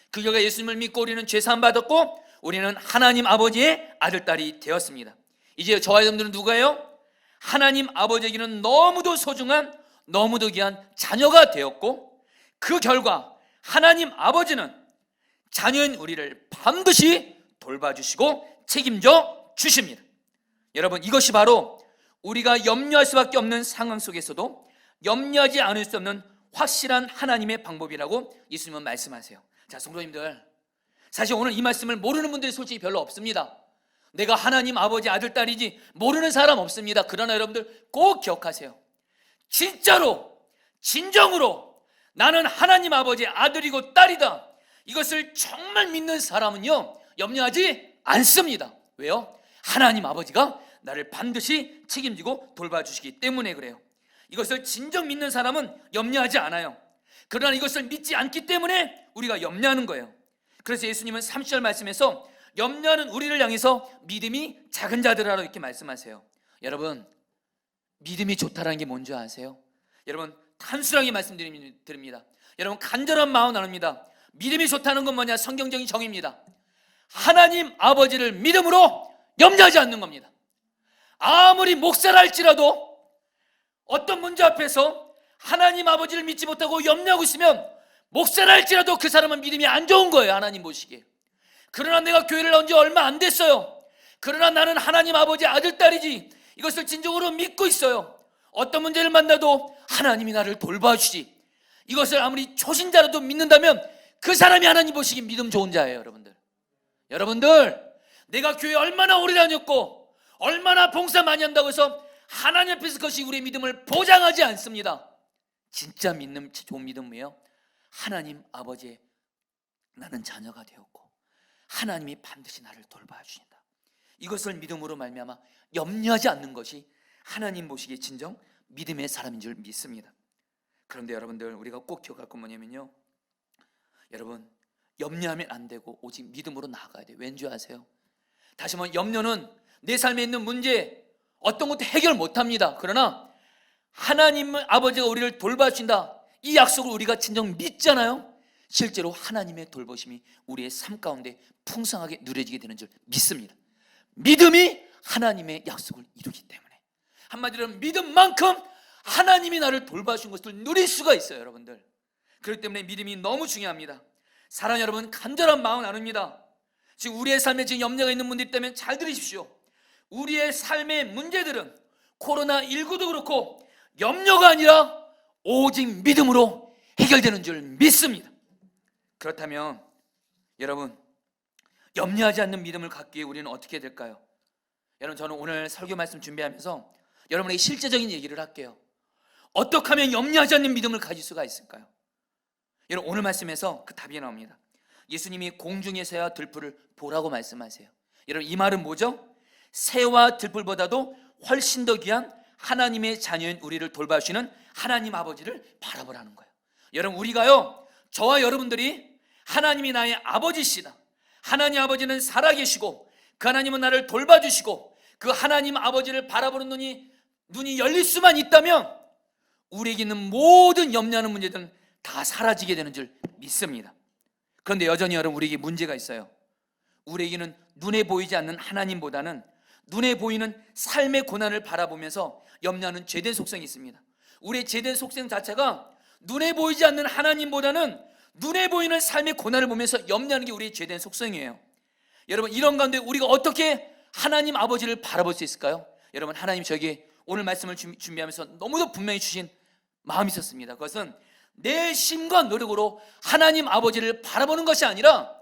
그 결과 예수님을 믿고 우리는 죄 사함 받았고 우리는 하나님 아버지의 아들, 딸이 되었습니다. 이제 저와 여러분들은 누가요? 하나님 아버지에게는 너무도 소중한, 너무도 귀한 자녀가 되었고, 그 결과 하나님 아버지는 자녀인 우리를 반드시 돌봐주시고 책임져 주십니다. 여러분, 이것이 바로 우리가 염려할 수밖에 없는 상황 속에서도 염려하지 않을 수 없는 확실한 하나님의 방법이라고 예수님은 말씀하세요. 자, 성도님들, 사실 오늘 이 말씀을 모르는 분들이 솔직히 별로 없습니다. 내가 하나님 아버지 아들, 딸이지 모르는 사람 없습니다. 그러나 여러분들 꼭 기억하세요. 진짜로, 진정으로 나는 하나님 아버지의 아들이고 딸이다, 이것을 정말 믿는 사람은요, 염려하지 않습니다. 왜요? 하나님 아버지가 나를 반드시 책임지고 돌봐주시기 때문에 그래요. 이것을 진정 믿는 사람은 염려하지 않아요. 그러나 이것을 믿지 않기 때문에 우리가 염려하는 거예요. 그래서 예수님은 30절 말씀에서 염려하는 우리를 향해서 믿음이 작은 자들아라고 이렇게 말씀하세요. 여러분, 믿음이 좋다라는 게 뭔지 아세요? 여러분, 단순하게 말씀드립니다. 여러분, 간절한 마음 나눕니다. 믿음이 좋다는 건 뭐냐? 성경적인 정의입니다. 하나님 아버지를 믿음으로 염려하지 않는 겁니다. 아무리 목사라 할지라도 어떤 문제 앞에서 하나님 아버지를 믿지 못하고 염려하고 있으면 목사라 할지라도 그 사람은 믿음이 안 좋은 거예요, 하나님 보시기에. 그러나 내가 교회를 나온 지 얼마 안 됐어요. 그러나 나는 하나님 아버지의 아들, 딸이지, 이것을 진정으로 믿고 있어요. 어떤 문제를 만나도 하나님이 나를 돌봐주시, 이것을 아무리 초신자라도 믿는다면 그 사람이 하나님 보시기에 믿음 좋은 자예요. 여러분들, 내가 교회 얼마나 오래 다녔고 얼마나 봉사 많이 한다고 해서 하나님 앞에서 그것이 우리의 믿음을 보장하지 않습니다. 진짜 믿는 좋은 믿음이에요. 하나님 아버지의 나는 자녀가 되었고 하나님이 반드시 나를 돌봐주신다, 이것을 믿음으로 말미암아 염려하지 않는 것이 하나님 보시기에 진정 믿음의 사람인 줄 믿습니다. 그런데 여러분들, 우리가 꼭 기억할 건 뭐냐면요, 여러분, 염려하면 안 되고 오직 믿음으로 나아가야 돼요. 왠지 아세요? 다시 한번, 염려는 내 삶에 있는 문제 어떤 것도 해결 못합니다. 그러나 하나님 아버지가 우리를 돌봐주신다, 이 약속을 우리가 진정 믿잖아요. 실제로 하나님의 돌보심이 우리의 삶 가운데 풍성하게 누려지게 되는 줄 믿습니다. 믿음이 하나님의 약속을 이루기 때문에, 한마디로 믿음만큼 하나님이 나를 돌봐준 것을 누릴 수가 있어요. 여러분들, 그렇기 때문에 믿음이 너무 중요합니다. 사랑하는 여러분, 간절한 마음 나눕니다. 지금 우리의 삶에 지금 염려가 있는 분들 있다면 잘 들으십시오. 우리의 삶의 문제들은 코로나19도 그렇고 염려가 아니라 오직 믿음으로 해결되는 줄 믿습니다. 그렇다면 여러분, 염려하지 않는 믿음을 갖기 위해 우리는 어떻게 해야 될까요? 여러분, 저는 오늘 설교 말씀 준비하면서 여러분에게 실제적인 얘기를 할게요. 어떻게 하면 염려하지 않는 믿음을 가질 수가 있을까요? 여러분, 오늘 말씀에서 그 답이 나옵니다. 예수님이 공중의 새와 들풀을 보라고 말씀하세요. 여러분, 이 말은 뭐죠? 새와 들풀보다도 훨씬 더 귀한 하나님의 자녀인 우리를 돌봐주시는 하나님 아버지를 바라보라는 거예요. 여러분, 우리가요, 저와 여러분들이 하나님이 나의 아버지시다, 하나님 아버지는 살아계시고 그 하나님은 나를 돌봐주시고 그 하나님 아버지를 바라보는 눈이 열릴 수만 있다면 우리에게 있는 모든 염려하는 문제들은 다 사라지게 되는 줄 믿습니다. 그런데 여전히 여러분, 우리에게 문제가 있어요. 우리에게는 눈에 보이지 않는 하나님보다는 눈에 보이는 삶의 고난을 바라보면서 염려하는 죄된 속성이 있습니다. 우리의 죄된 속성 자체가 눈에 보이지 않는 하나님보다는 눈에 보이는 삶의 고난을 보면서 염려하는 게 우리의 죄된 속성이에요. 여러분, 이런 가운데 우리가 어떻게 하나님 아버지를 바라볼 수 있을까요? 여러분, 하나님 저에게 오늘 말씀을 준비하면서 너무도 분명히 주신 마음이 있었습니다. 그것은 내 힘과 노력으로 하나님 아버지를 바라보는 것이 아니라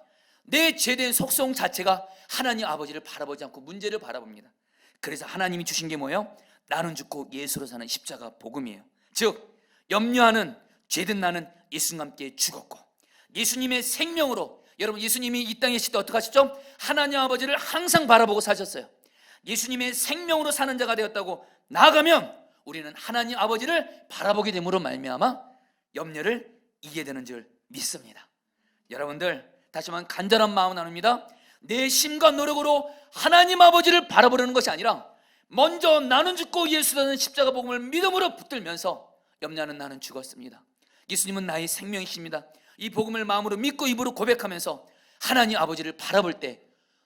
내 죄된 속성 자체가 하나님 아버지를 바라보지 않고 문제를 바라봅니다. 그래서 하나님이 주신 게 뭐예요? 나는 죽고 예수로 사는 십자가 복음이에요. 즉, 염려하는 죄된 나는 예수님과 함께 죽었고, 예수님의 생명으로, 여러분 예수님이 이 땅에 있을 때 어떻게 하셨죠? 하나님 아버지를 항상 바라보고 사셨어요. 예수님의 생명으로 사는 자가 되었다고 나아가면 우리는 하나님 아버지를 바라보게 됨으로 말미암아 염려를 이기게 되는 줄 믿습니다. 여러분들 다시 한번 간절한 마음 나눕니다. 내 심과 노력으로 하나님 아버지를 바라보려는 것이 아니라 먼저 나는 죽고 예수라는 십자가 복음을 믿음으로 붙들면서 염려하는 나는 죽었습니다. 예수님은 나의 생명이십니다. 이 복음을 마음으로 믿고 입으로 고백하면서 하나님 아버지를 바라볼 때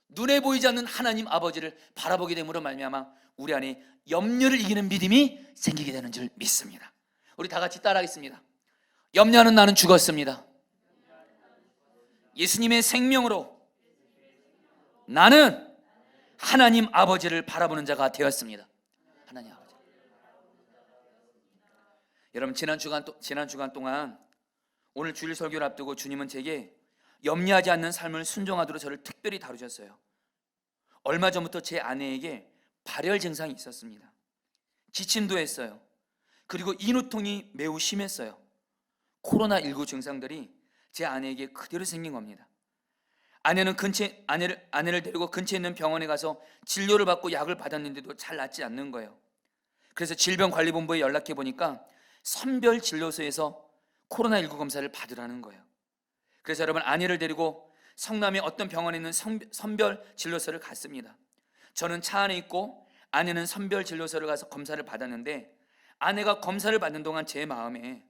눈에 보이지 않는 하나님 아버지를 바라보게 됨으로 말미암아 우리 안에 염려를 이기는 믿음이 생기게 되는 줄 믿습니다. 우리 다 같이 따라하겠습니다. 염려하는 나는 죽었습니다. 예수님의 생명으로 나는 하나님 아버지를 바라보는 자가 되었습니다. 하나님 아버지. 여러분 지난 주간 동안 오늘 주일 설교를 앞두고 주님은 제게 염려하지 않는 삶을 순종하도록 저를 특별히 다루셨어요. 얼마 전부터 제 아내에게 발열 증상이 있었습니다. 기침도 했어요. 그리고 인후통이 매우 심했어요. 코로나19 증상들이 제 아내에게 그대로 생긴 겁니다. 아내를 데리고 근처에 있는 병원에 가서 진료를 받고 약을 받았는데도 잘 낫지 않는 거예요. 그래서 질병관리본부에 연락해 보니까 선별진료소에서 코로나19 검사를 받으라는 거예요. 그래서 여러분 아내를 데리고 성남의 어떤 병원에 있는 선별진료소를 갔습니다. 저는 차 안에 있고 아내는 선별진료소를 가서 검사를 받았는데, 아내가 검사를 받는 동안 제 마음에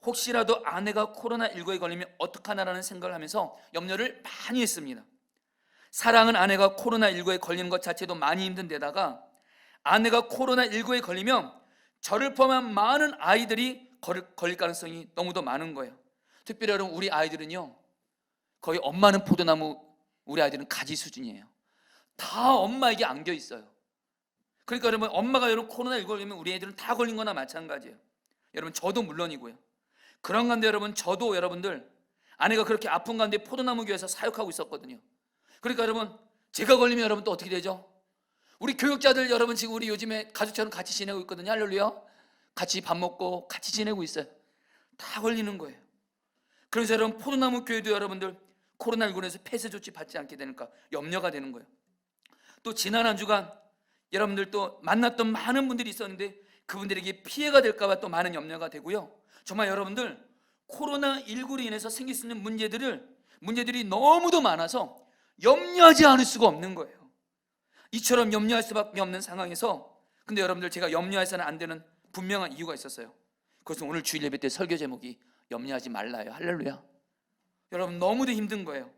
혹시라도 아내가 코로나19에 걸리면 어떡하나라는 생각을 하면서 염려를 많이 했습니다. 사랑하는 아내가 코로나19에 걸리는 것 자체도 많이 힘든 데다가 아내가 코로나19에 걸리면 저를 포함한 많은 아이들이 걸릴 가능성이 너무도 많은 거예요. 특별히 여러분 우리 아이들은요 거의 엄마는 포도나무, 우리 아이들은 가지 수준이에요. 다 엄마에게 안겨 있어요. 그러니까 여러분 엄마가 여러분 코로나19 걸리면 우리 애들은 다 걸린 거나 마찬가지예요. 여러분 저도 물론이고요. 그런 가운데 여러분 저도 여러분들 아내가 그렇게 아픈 가운데 포도나무 교회에서 사역하고 있었거든요. 그러니까 여러분 제가 걸리면 여러분 또 어떻게 되죠? 우리 교육자들 여러분 지금 우리 요즘에 가족처럼 같이 지내고 있거든요. 할렐루야. 같이 밥 먹고 같이 지내고 있어요. 다 걸리는 거예요. 그래서 여러분 포도나무 교회도 여러분들 코로나19에서 폐쇄 조치 받지 않게 되니까 염려가 되는 거예요. 또 지난 한 주간 여러분들 또 만났던 많은 분들이 있었는데 그분들에게 피해가 될까 봐 또 많은 염려가 되고요. 정말 여러분들 코로나19로 인해서 생길 수 있는 문제들이 너무도 많아서 염려하지 않을 수가 없는 거예요. 이처럼 염려할 수밖에 없는 상황에서 근데 여러분들 제가 염려해서는 안 되는 분명한 이유가 있었어요. 그래서 오늘 주일 예배 때 설교 제목이 염려하지 말라요. 할렐루야. 여러분 너무도 힘든 거예요.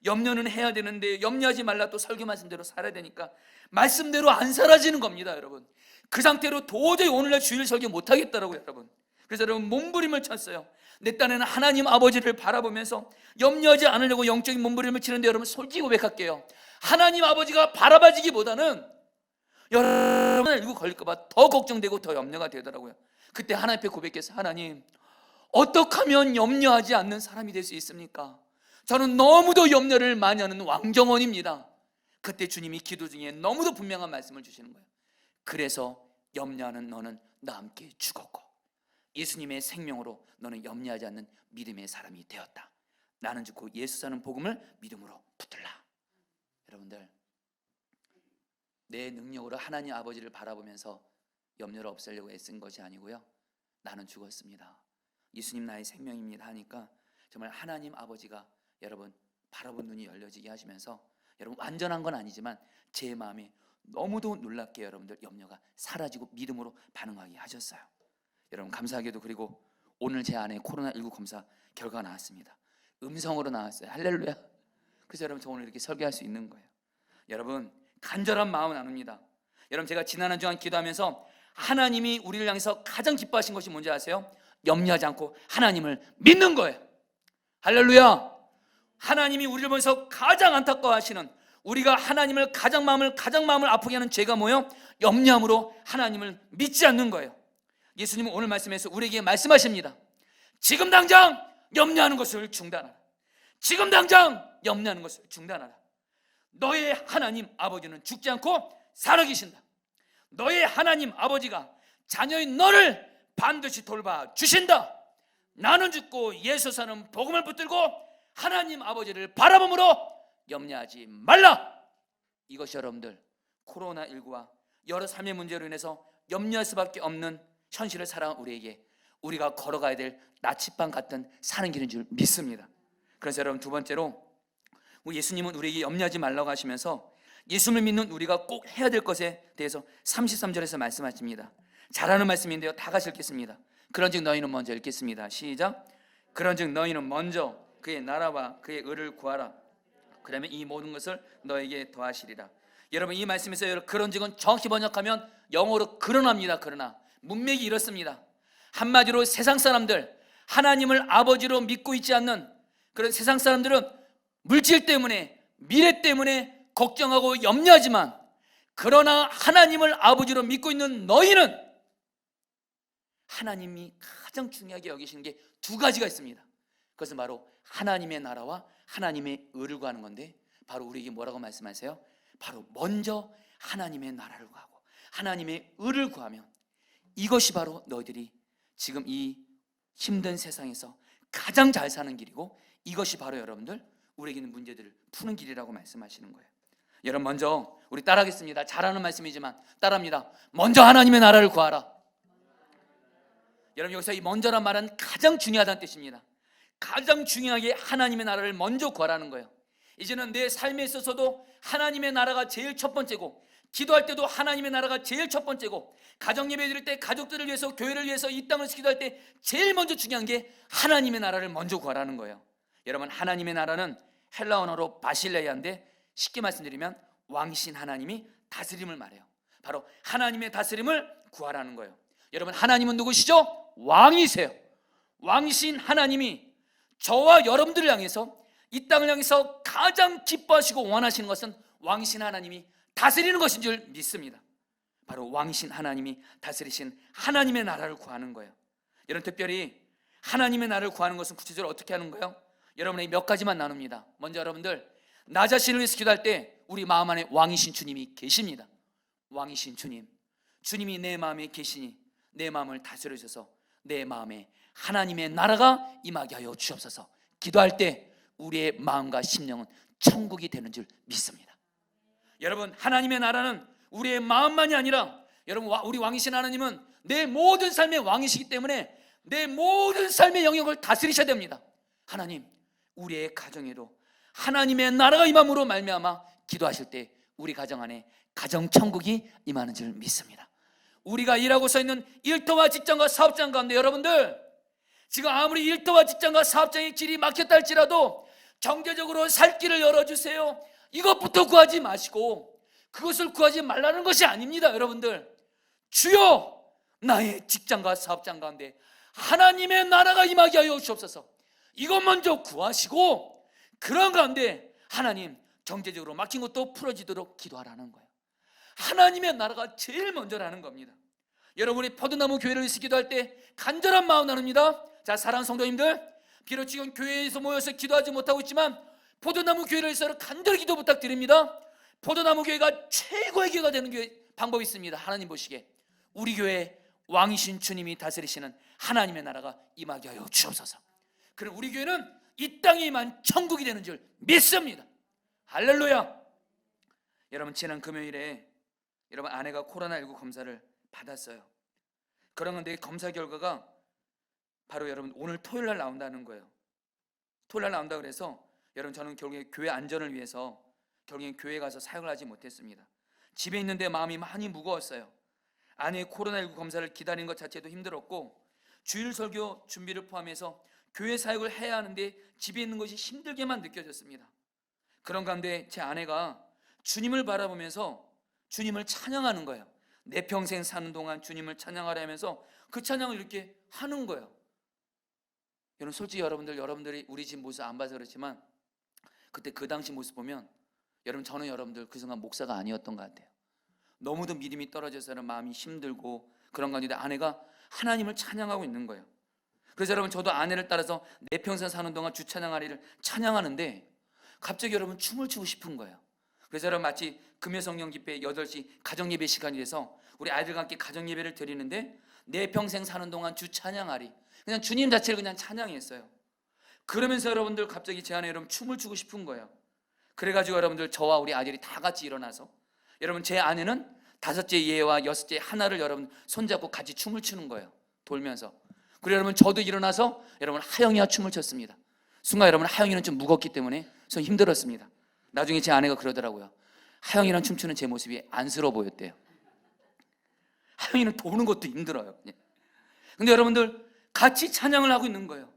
염려는 해야 되는데 염려하지 말라 또 설교 말씀대로 살아야 되니까 말씀대로 안 살아지는 겁니다. 여러분 그 상태로 도저히 오늘날 주일 설교 못하겠더라고요. 여러분 그래서 여러분 몸부림을 쳤어요. 내 딴에는 하나님 아버지를 바라보면서 염려하지 않으려고 영적인 몸부림을 치는데 여러분 솔직히 고백할게요. 하나님 아버지가 바라봐지기보다는 여러분 이거 걸릴까 봐 더 걱정되고 더 염려가 되더라고요. 그때 하나님 앞에 고백해서 하나님 어떻게 하면 염려하지 않는 사람이 될 수 있습니까? 저는 너무도 염려를 많이 하는 왕정원입니다. 그때 주님이 기도 중에 너무도 분명한 말씀을 주시는 거예요. 그래서 염려하는 너는 나와 함께 죽었고 예수님의 생명으로 너는 염려하지 않는 믿음의 사람이 되었다. 나는 죽고 예수 사는 복음을 믿음으로 붙들라. 여러분들 내 능력으로 하나님 아버지를 바라보면서 염려를 없애려고 애쓴 것이 아니고요. 나는 죽었습니다. 예수님 나의 생명입니다 하니까 정말 하나님 아버지가 여러분 바라본 눈이 열려지게 하시면서 여러분 완전한 건 아니지만 제 마음에 너무도 놀랍게 여러분들 염려가 사라지고 믿음으로 반응하게 하셨어요. 여러분 감사하게도 그리고 오늘 제 아내 코로나19 검사 결과가 나왔습니다. 음성으로 나왔어요. 할렐루야. 그래서 여러분 저 오늘 이렇게 설교할 수 있는 거예요. 여러분 간절한 마음을 나눕니다. 여러분 제가 지난 한 주간 기도하면서 하나님이 우리를 향해서 가장 기뻐하신 것이 뭔지 아세요? 염려하지 않고 하나님을 믿는 거예요. 할렐루야. 하나님이 우리를 보면서 가장 안타까워하시는, 우리가 하나님을 가장 마음을 아프게 하는 죄가 뭐예요? 염려함으로 하나님을 믿지 않는 거예요. 예수님은 오늘 말씀에서 우리에게 말씀하십니다. 지금 당장 염려하는 것을 중단하라. 지금 당장 염려하는 것을 중단하라. 너의 하나님 아버지는 죽지 않고 살아계신다. 너의 하나님 아버지가 자녀인 너를 반드시 돌봐 주신다. 나는 죽고 예수 사는 복음을 붙들고 하나님 아버지를 바라봄으로 염려하지 말라. 이것이 여러분들 코로나19와 여러 삶의 문제로 인해서 염려할 수밖에 없는 현실을 살아온 우리에게 우리가 걸어가야 될 나침반 같은 사는 길인 줄 믿습니다. 그래서 여러분, 두 번째로 예수님은 우리에게 염려하지 말라고 하시면서 예수를 믿는 우리가 꼭 해야 될 것에 대해서 33절에서 말씀하십니다. 잘하는 말씀인데요, 다 같이 읽겠습니다. 그런즉 너희는 먼저, 읽겠습니다. 시작. 그런즉 너희는 먼저 그의 나라와 그의 의를 구하라. 그러면 이 모든 것을 너에게 더하시리라. 여러분, 이 말씀에서 그런즉은 정확히 번역하면 영어로 그러나입니다. 그러나 문맥이 이렇습니다. 한마디로 세상 사람들, 하나님을 아버지로 믿고 있지 않는 그런 세상 사람들은 물질 때문에, 미래 때문에 걱정하고 염려하지만, 그러나 하나님을 아버지로 믿고 있는 너희는 하나님이 가장 중요하게 여기시는 게 두 가지가 있습니다. 그것은 바로 하나님의 나라와 하나님의 의를 구하는 건데, 바로 우리에게 뭐라고 말씀하세요? 바로 먼저 하나님의 나라를 구하고 하나님의 의를 구하면 이것이 바로 너희들이 지금 이 힘든 세상에서 가장 잘 사는 길이고, 이것이 바로 여러분들 우리에게 있는 문제들을 푸는 길이라고 말씀하시는 거예요. 여러분, 먼저 우리 따라하겠습니다. 잘하는 말씀이지만 따라합니다. 먼저 하나님의 나라를 구하라. 여러분, 여기서 이 먼저란 말은 가장 중요하다는 뜻입니다. 가장 중요하게 하나님의 나라를 먼저 구하라는 거예요. 이제는 내 삶에 있어서도 하나님의 나라가 제일 첫 번째고, 기도할 때도 하나님의 나라가 제일 첫 번째고, 가정 예배 드릴 때 가족들을 위해서, 교회를 위해서, 이 땅을 기도할 때 제일 먼저 중요한 게 하나님의 나라를 먼저 구하라는 거예요. 여러분, 하나님의 나라는 헬라 언어로 바실레이아인데, 쉽게 말씀드리면 왕이신 하나님이 다스림을 말해요. 바로 하나님의 다스림을 구하라는 거예요. 여러분, 하나님은 누구시죠? 왕이세요. 왕이신 하나님이 저와 여러분들을 향해서, 이 땅을 향해서 가장 기뻐하시고 원하시는 것은 왕이신 하나님이 다스리는 것인 줄 믿습니다. 바로 왕이신 하나님이 다스리신 하나님의 나라를 구하는 거예요. 여러분, 특별히 하나님의 나라를 구하는 것은 구체적으로 어떻게 하는 거예요? 여러분에게 몇 가지만 나눕니다. 먼저 여러분들, 나 자신을 위해서 기도할 때 우리 마음 안에 왕이신 주님이 계십니다. 왕이신 주님, 주님이 내 마음에 계시니 내 마음을 다스려 주셔서 내 마음에 하나님의 나라가 임하게 하여 주옵소서. 기도할 때 우리의 마음과 심령은 천국이 되는 줄 믿습니다. 여러분, 하나님의 나라는 우리의 마음만이 아니라, 여러분, 우리 왕이신 하나님은 내 모든 삶의 왕이시기 때문에 내 모든 삶의 영역을 다스리셔야 됩니다. 하나님, 우리의 가정에도 하나님의 나라가 임함으로 말미암아 기도하실 때 우리 가정 안에 가정 천국이 임하는 줄 믿습니다. 우리가 일하고 서 있는 일터와 직장과 사업장 가운데, 여러분들 지금 아무리 일터와 직장과 사업장의 길이 막혔다 할지라도 경제적으로 살 길을 열어주세요, 이것부터 구하지 마시고, 그것을 구하지 말라는 것이 아닙니다. 여러분들, 주여, 나의 직장과 사업장 가운데 하나님의 나라가 임하게 하여 주옵소서, 이것 먼저 구하시고, 그런 가운데 하나님, 경제적으로 막힌 것도 풀어지도록 기도하라는 거예요. 하나님의 나라가 제일 먼저라는 겁니다. 여러분이 포도나무 교회를 위해서 기도할 때 간절한 마음 나눕니다. 자, 사랑하는 성도님들, 비록 지금 교회에서 모여서 기도하지 못하고 있지만 포도나무 교회를 위해서 간절히 기도 부탁드립니다. 포도나무 교회가 최고의 교회가 되는 방법이 있습니다. 하나님 보시기에 우리 교회 왕이신 주님이 다스리시는 하나님의 나라가 임하게 하여 주옵소서. 그럼 우리 교회는 이 땅에 임한 천국이 되는 줄 믿습니다. 할렐루야. 여러분, 지난 금요일에 여러분 아내가 코로나19 검사를 받았어요. 그런데 검사 결과가 바로 여러분 오늘 토요일 날 나온다는 거예요. 토요일 날 나온다 그래서 여러분, 저는 결국에 교회 안전을 위해서 결국에 교회 가서 사역을 하지 못했습니다. 집에 있는데 마음이 많이 무거웠어요. 아내의 코로나19 검사를 기다리는 것 자체도 힘들었고, 주일 설교 준비를 포함해서 교회 사역을 해야 하는데 집에 있는 것이 힘들게만 느껴졌습니다. 그런 가운데 제 아내가 주님을 바라보면서 주님을 찬양하는 거예요. 내 평생 사는 동안 주님을 찬양하려 하면서 그 찬양을 이렇게 하는 거예요. 여러분, 솔직히 여러분들이 우리 집 모습 안 봐서 그렇지만 그때 그 당시 모습 보면 여러분, 저는 여러분들 그 순간 목사가 아니었던 것 같아요. 너무도 믿음이 떨어져서 마음이 힘들고, 그런 가운데 아내가 하나님을 찬양하고 있는 거예요. 그래서 여러분, 저도 아내를 따라서 내 평생 사는 동안 주 찬양하리를 찬양하는데 갑자기 여러분 춤을 추고 싶은 거예요. 그래서 여러분, 마치 금요성령 집회 8시 가정예배 시간이 돼서 우리 아이들과 함께 가정예배를 드리는데 내 평생 사는 동안 주 찬양하리. 그냥 주님 자체를 그냥 찬양했어요. 그러면서 여러분들 갑자기 제 안에 여러분 춤을 추고 싶은 거예요. 그래가지고 여러분들 저와 우리 아들이 다 같이 일어나서, 여러분 제 아내는 5째 얘와 6째 하나를 여러분 손잡고 같이 춤을 추는 거예요. 돌면서. 그리고 여러분 저도 일어나서 여러분 하영이와 춤을 췄습니다. 순간 여러분 하영이는 좀 무겁기 때문에 좀 힘들었습니다. 나중에 제 아내가 그러더라고요. 하영이랑 춤추는 제 모습이 안쓰러워 보였대요. 하영이는 도는 것도 힘들어요. 근데 여러분들 같이 찬양을 하고 있는 거예요.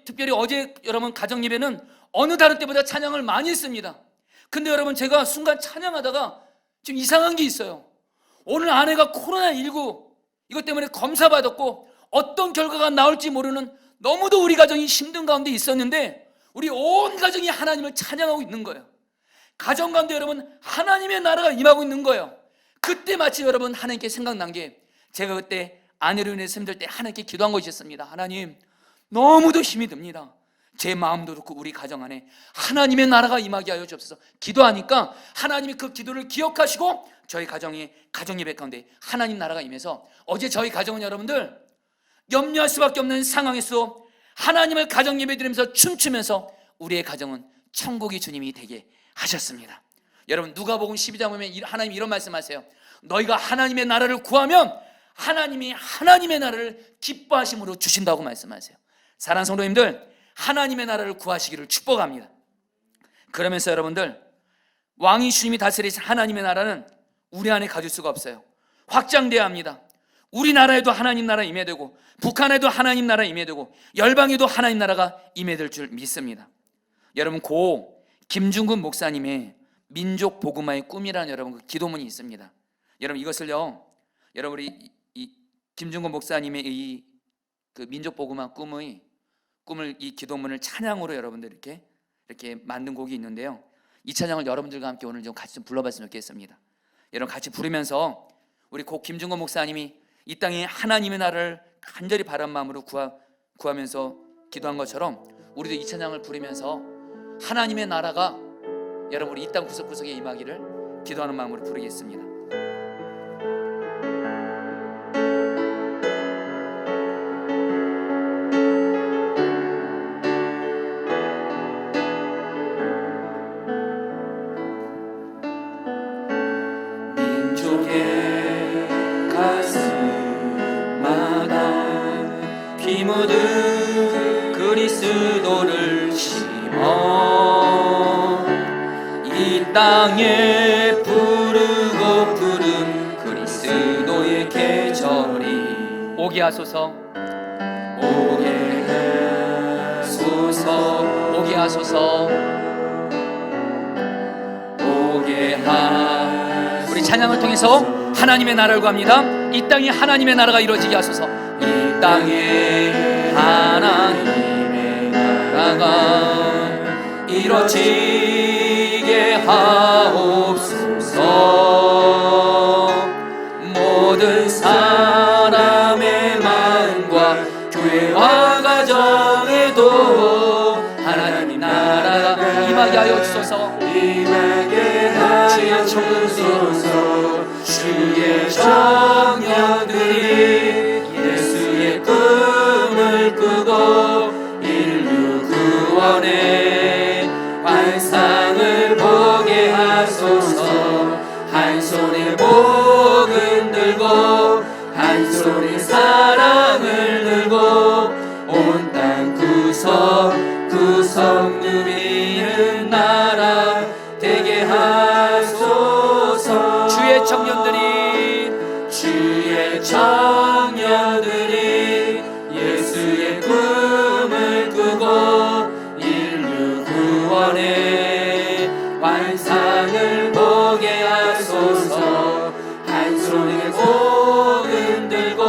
특별히 어제 여러분 가정예배는 어느 다른 때보다 찬양을 많이 했습니다. 근데 여러분 제가 순간 찬양하다가 좀 이상한 게 있어요. 오늘 아내가 코로나19 이것 때문에 검사받았고 어떤 결과가 나올지 모르는, 너무도 우리 가정이 힘든 가운데 있었는데 우리 온 가정이 하나님을 찬양하고 있는 거예요. 가정 가운데 여러분 하나님의 나라가 임하고 있는 거예요. 그때 마치 여러분 하나님께 생각난 게, 제가 그때 아내로 인해서 힘들 때 하나님께 기도한 것이 있습니다. 하나님, 너무도 힘이 듭니다. 제 마음도 그렇고 우리 가정 안에 하나님의 나라가 임하게 하여 주옵소서. 기도하니까 하나님이 그 기도를 기억하시고 저희 가정의 가정예배 가운데 하나님 나라가 임해서 어제 저희 가정은 여러분들 염려할 수밖에 없는 상황에서 하나님을 가정예배 드리면서 춤추면서 우리의 가정은 천국의 주님이 되게 하셨습니다. 여러분 누가복음 12장 보면 하나님이 이런 말씀하세요. 너희가 하나님의 나라를 구하면 하나님이 하나님의 나라를 기뻐하심으로 주신다고 말씀하세요. 사랑하는 성도님들, 하나님의 나라를 구하시기를 축복합니다. 그러면서 여러분들, 왕이 주님이 다스리신 하나님의 나라는 우리 안에 가질 수가 없어요. 확장돼야 합니다. 우리나라에도 하나님 나라 임해되고, 북한에도 하나님 나라 임해되고, 열방에도 하나님 나라가 임해될 줄 믿습니다. 여러분 고 김중근 목사님의 민족 복음화의 꿈이라는 여러분 그 기도문이 있습니다. 여러분 이것을요, 여러분 우리 이 김중근 목사님의 이 그 민족 복음화 꿈을 이 기도문을 찬양으로 여러분들 이렇게 만든 곡이 있는데요. 이 찬양을 여러분들과 함께 오늘 좀 같이 좀 불러봤으면 좋겠습니다. 여러분 같이 부르면서 우리 고 김중건 목사님이 이 땅에 하나님의 나라를 간절히 바란 마음으로 구하면서 기도한 것처럼 우리도 이 찬양을 부르면서 하나님의 나라가 여러분 우리 이 땅 구석구석에 임하기를 기도하는 마음으로 부르겠습니다. 피 묻은 그리스도를 심어 이 땅에 부르고 부른 그리스도의 계절이 오게 하소서, 오게 하소서, 오게 하소서, 오게 하소서. 우리 찬양을 통해서 하나님의 나라를 구합니다. 이 땅에 하나님의 나라가 이루어지게 하소서. 이 땅에 하나님의 나라가 이루어지게 하옵소서. 모든 사람의 마음과 교회와 가정에도 하나님 나라가 임하게 하여 주소서. 임하게 하여 주소서. 주의 청년들이 예수의 꿈을 꾸고 인류 구원의 환상을 보게 하소서. 한 손에 복음 들고 한 손에 사랑을 들고 온 땅 구석구석 누리는 나라 되게 하소서. 주의 청년들이 예수의 꿈을 꾸고 인류 구원의 환상을 보게 하소서. 한 손에 복음 들고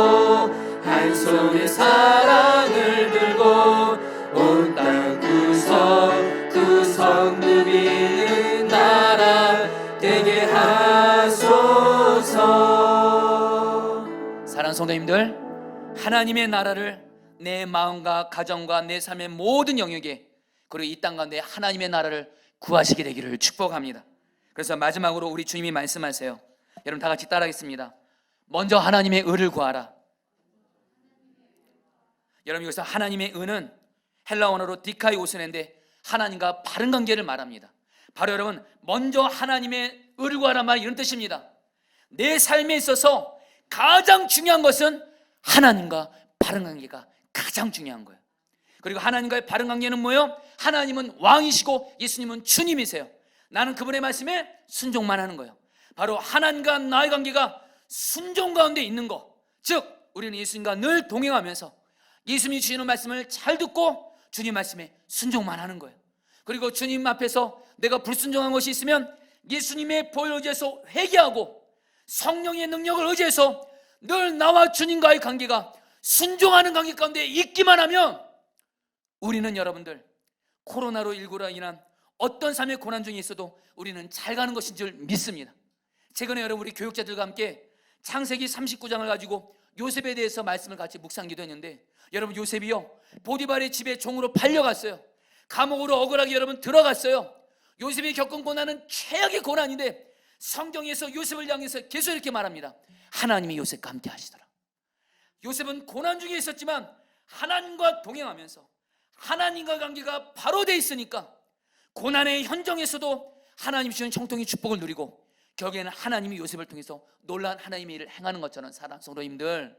한 손에 사랑을 들고 온 땅 구석구석 누비는 나라 되게 하소서. 사랑하는 성도님들, 하나님의 나라를 내 마음과 가정과 내 삶의 모든 영역에, 그리고 이 땅 가운데 하나님의 나라를 구하시게 되기를 축복합니다. 그래서 마지막으로 우리 주님이 말씀하세요. 여러분 다 같이 따라하겠습니다. 먼저 하나님의 의를 구하라. 여러분 여기서 하나님의 은은 헬라 언어로 디카이오스인데 하나님과 바른 관계를 말합니다. 바로 여러분 먼저 하나님의 을을 구하란 말 이런 뜻입니다. 내 삶에 있어서 가장 중요한 것은 하나님과 바른 관계가 가장 중요한 거예요. 그리고 하나님과의 바른 관계는 뭐예요? 하나님은 왕이시고 예수님은 주님이세요. 나는 그분의 말씀에 순종만 하는 거예요. 바로 하나님과 나의 관계가 순종 가운데 있는 거, 즉 우리는 예수님과 늘 동행하면서 예수님이 주시는 말씀을 잘 듣고 주님 말씀에 순종만 하는 거예요. 그리고 주님 앞에서 내가 불순종한 것이 있으면 예수님의 보혈을 의지해서 회개하고 성령의 능력을 의지해서 늘 나와 주님과의 관계가 순종하는 관계 가운데 있기만 하면 우리는 여러분들 코로나로 19로 인한 어떤 삶의 고난 중에 있어도 우리는 잘 가는 것인 줄 믿습니다. 최근에 여러분 우리 교육자들과 함께 창세기 39장을 가지고 요셉에 대해서 말씀을 같이 묵상기도 했는데, 여러분 요셉이요 보디발의 집에 종으로 팔려갔어요. 감옥으로 억울하게 여러분 들어갔어요. 요셉이 겪은 고난은 최악의 고난인데 성경에서 요셉을 향해서 계속 이렇게 말합니다. 하나님이 요셉과 함께 하시더라. 요셉은 고난 중에 있었지만 하나님과 동행하면서 하나님과 관계가 바로 돼 있으니까 고난의 현장에서도 하나님 주신 형통의 축복을 누리고 결국에는 하나님이 요셉을 통해서 놀라운 하나님의 일을 행하는 것처럼 사랑하는 성도님들,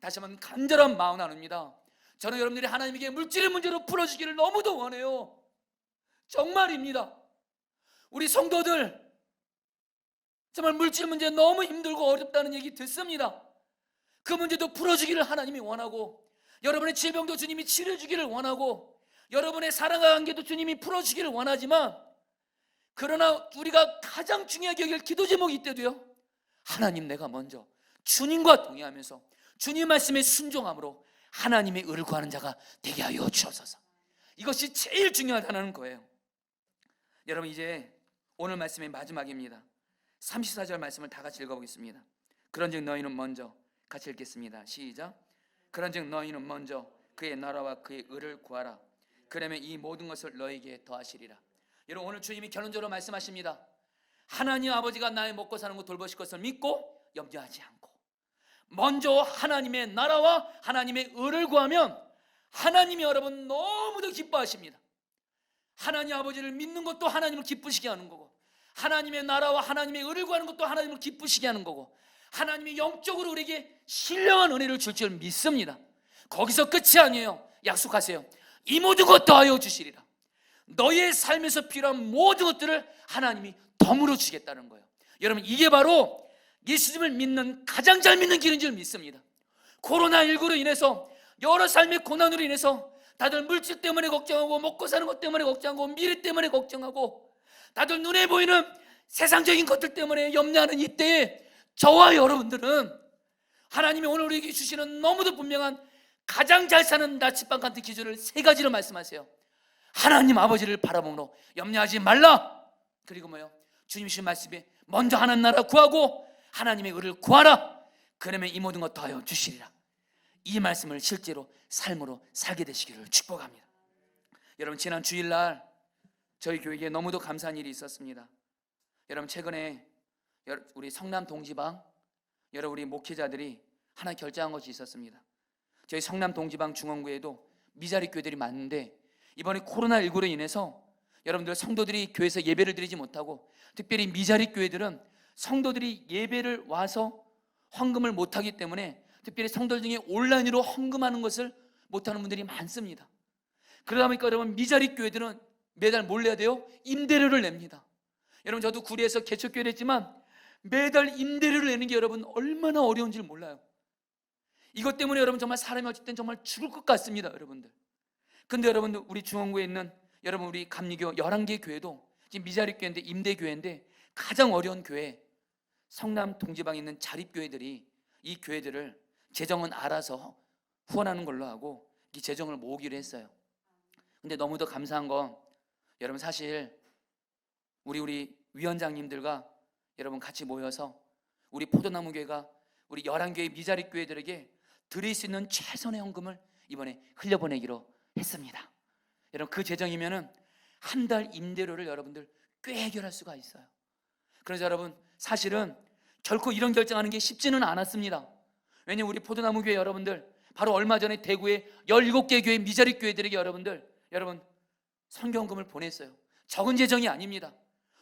다시 한번 간절한 마음 나눕니다. 저는 여러분들이 하나님에게 물질의 문제로 풀어주기를 너무도 원해요. 정말입니다. 우리 성도들 정말 물질 문제 너무 힘들고 어렵다는 얘기 듣습니다. 그 문제도 풀어주기를 하나님이 원하고, 여러분의 질병도 주님이 치료해주기를 원하고, 여러분의 사랑과 관계도 주님이 풀어주기를 원하지만, 그러나 우리가 가장 중요하게 여길 기도 제목이 이때도요, 하나님 내가 먼저 주님과 동행하면서 주님 말씀에 순종함으로 하나님의 의를 구하는 자가 되게 하여 주옵소서. 이것이 제일 중요하다는 거예요. 여러분 이제 오늘 말씀의 마지막입니다. 34절 말씀을 다 같이 읽어보겠습니다. 그런즉 너희는 먼저, 같이 읽겠습니다. 시작. 그런즉 너희는 먼저 그의 나라와 그의 의를 구하라. 그러면 이 모든 것을 너희에게 더하시리라. 여러분 오늘 주님이 결론적으로 말씀하십니다. 하나님 아버지가 나의 먹고 사는 것 돌보실 것을 믿고 염려하지 않고 먼저 하나님의 나라와 하나님의 의를 구하면 하나님이 여러분 너무도 기뻐하십니다. 하나님 아버지를 믿는 것도 하나님을 기쁘시게 하는 거고, 하나님의 나라와 하나님의 의를 구하는 것도 하나님을 기쁘시게 하는 거고, 하나님이 영적으로 우리에게 신령한 은혜를 줄 줄 믿습니다. 거기서 끝이 아니에요. 약속하세요. 이 모든 것 더하여 주시리라. 너의 삶에서 필요한 모든 것들을 하나님이 덤으로 주겠다는 거예요. 여러분 이게 바로 예수님을 믿는 가장 잘 믿는 길인 줄 믿습니다. 코로나19로 인해서 여러 삶의 고난으로 인해서 다들 물질 때문에 걱정하고 먹고 사는 것 때문에 걱정하고 미래 때문에 걱정하고 다들 눈에 보이는 세상적인 것들 때문에 염려하는 이때에 저와 여러분들은 하나님이 오늘 우리에게 주시는 너무도 분명한 가장 잘 사는 나침반 같은 기준을 세 가지로 말씀하세요. 하나님 아버지를 바라보므로 염려하지 말라. 그리고 뭐요? 주님 주신 말씀에 먼저 하나님 나라 구하고 하나님의 의를 구하라. 그러면 이 모든 것 더하여 주시리라. 이 말씀을 실제로 삶으로 살게 되시기를 축복합니다. 여러분 지난 주일날 저희 교회에 너무도 감사한 일이 있었습니다. 여러분 최근에 우리 성남 동지방 여러 우리 목회자들이 하나 결정한 것이 있었습니다. 저희 성남 동지방 중원구에도 미자리 교회들이 많은데 이번에 코로나19로 인해서 여러분들 성도들이 교회에서 예배를 드리지 못하고, 특별히 미자리 교회들은 성도들이 예배를 와서 헌금을 못하기 때문에 특별히 성도들 중에 온라인으로 헌금하는 것을 못하는 분들이 많습니다. 그러다 보니까 여러분 미자리 교회들은 매달 뭘 내야 돼요? 임대료를 냅니다. 여러분 저도 구리에서 개척교회를 했지만 매달 임대료를 내는 게 여러분 얼마나 어려운지 몰라요. 이것 때문에 여러분 정말 사람이 어쩔 땐 정말 죽을 것 같습니다, 여러분들. 근데 여러분들 우리 중원구에 있는 여러분 우리 감리교 11개 교회도 지금 미자리 교회인데 임대교회인데 가장 어려운 교회 성남 동지방에 있는 자립교회들이 이 교회들을 재정은 알아서 후원하는 걸로 하고 이 재정을 모으기로 했어요. 근데 너무도 감사한 건 여러분 사실 우리 위원장님들과 여러분 같이 모여서 우리 포도나무 교회가 우리 11개의 미자리 교회들에게 드릴 수 있는 최선의 헌금을 이번에 흘려보내기로 했습니다. 여러분 그 재정이면은 한 달 임대료를 여러분들 꽤 해결할 수가 있어요. 그래서 여러분 사실은 결코 이런 결정하는 게 쉽지는 않았습니다. 왜냐면 우리 포도나무 교회 여러분들 바로 얼마 전에 대구의 17개 교회 미자립 교회들에게 여러분 성경금을 보냈어요. 적은 재정이 아닙니다.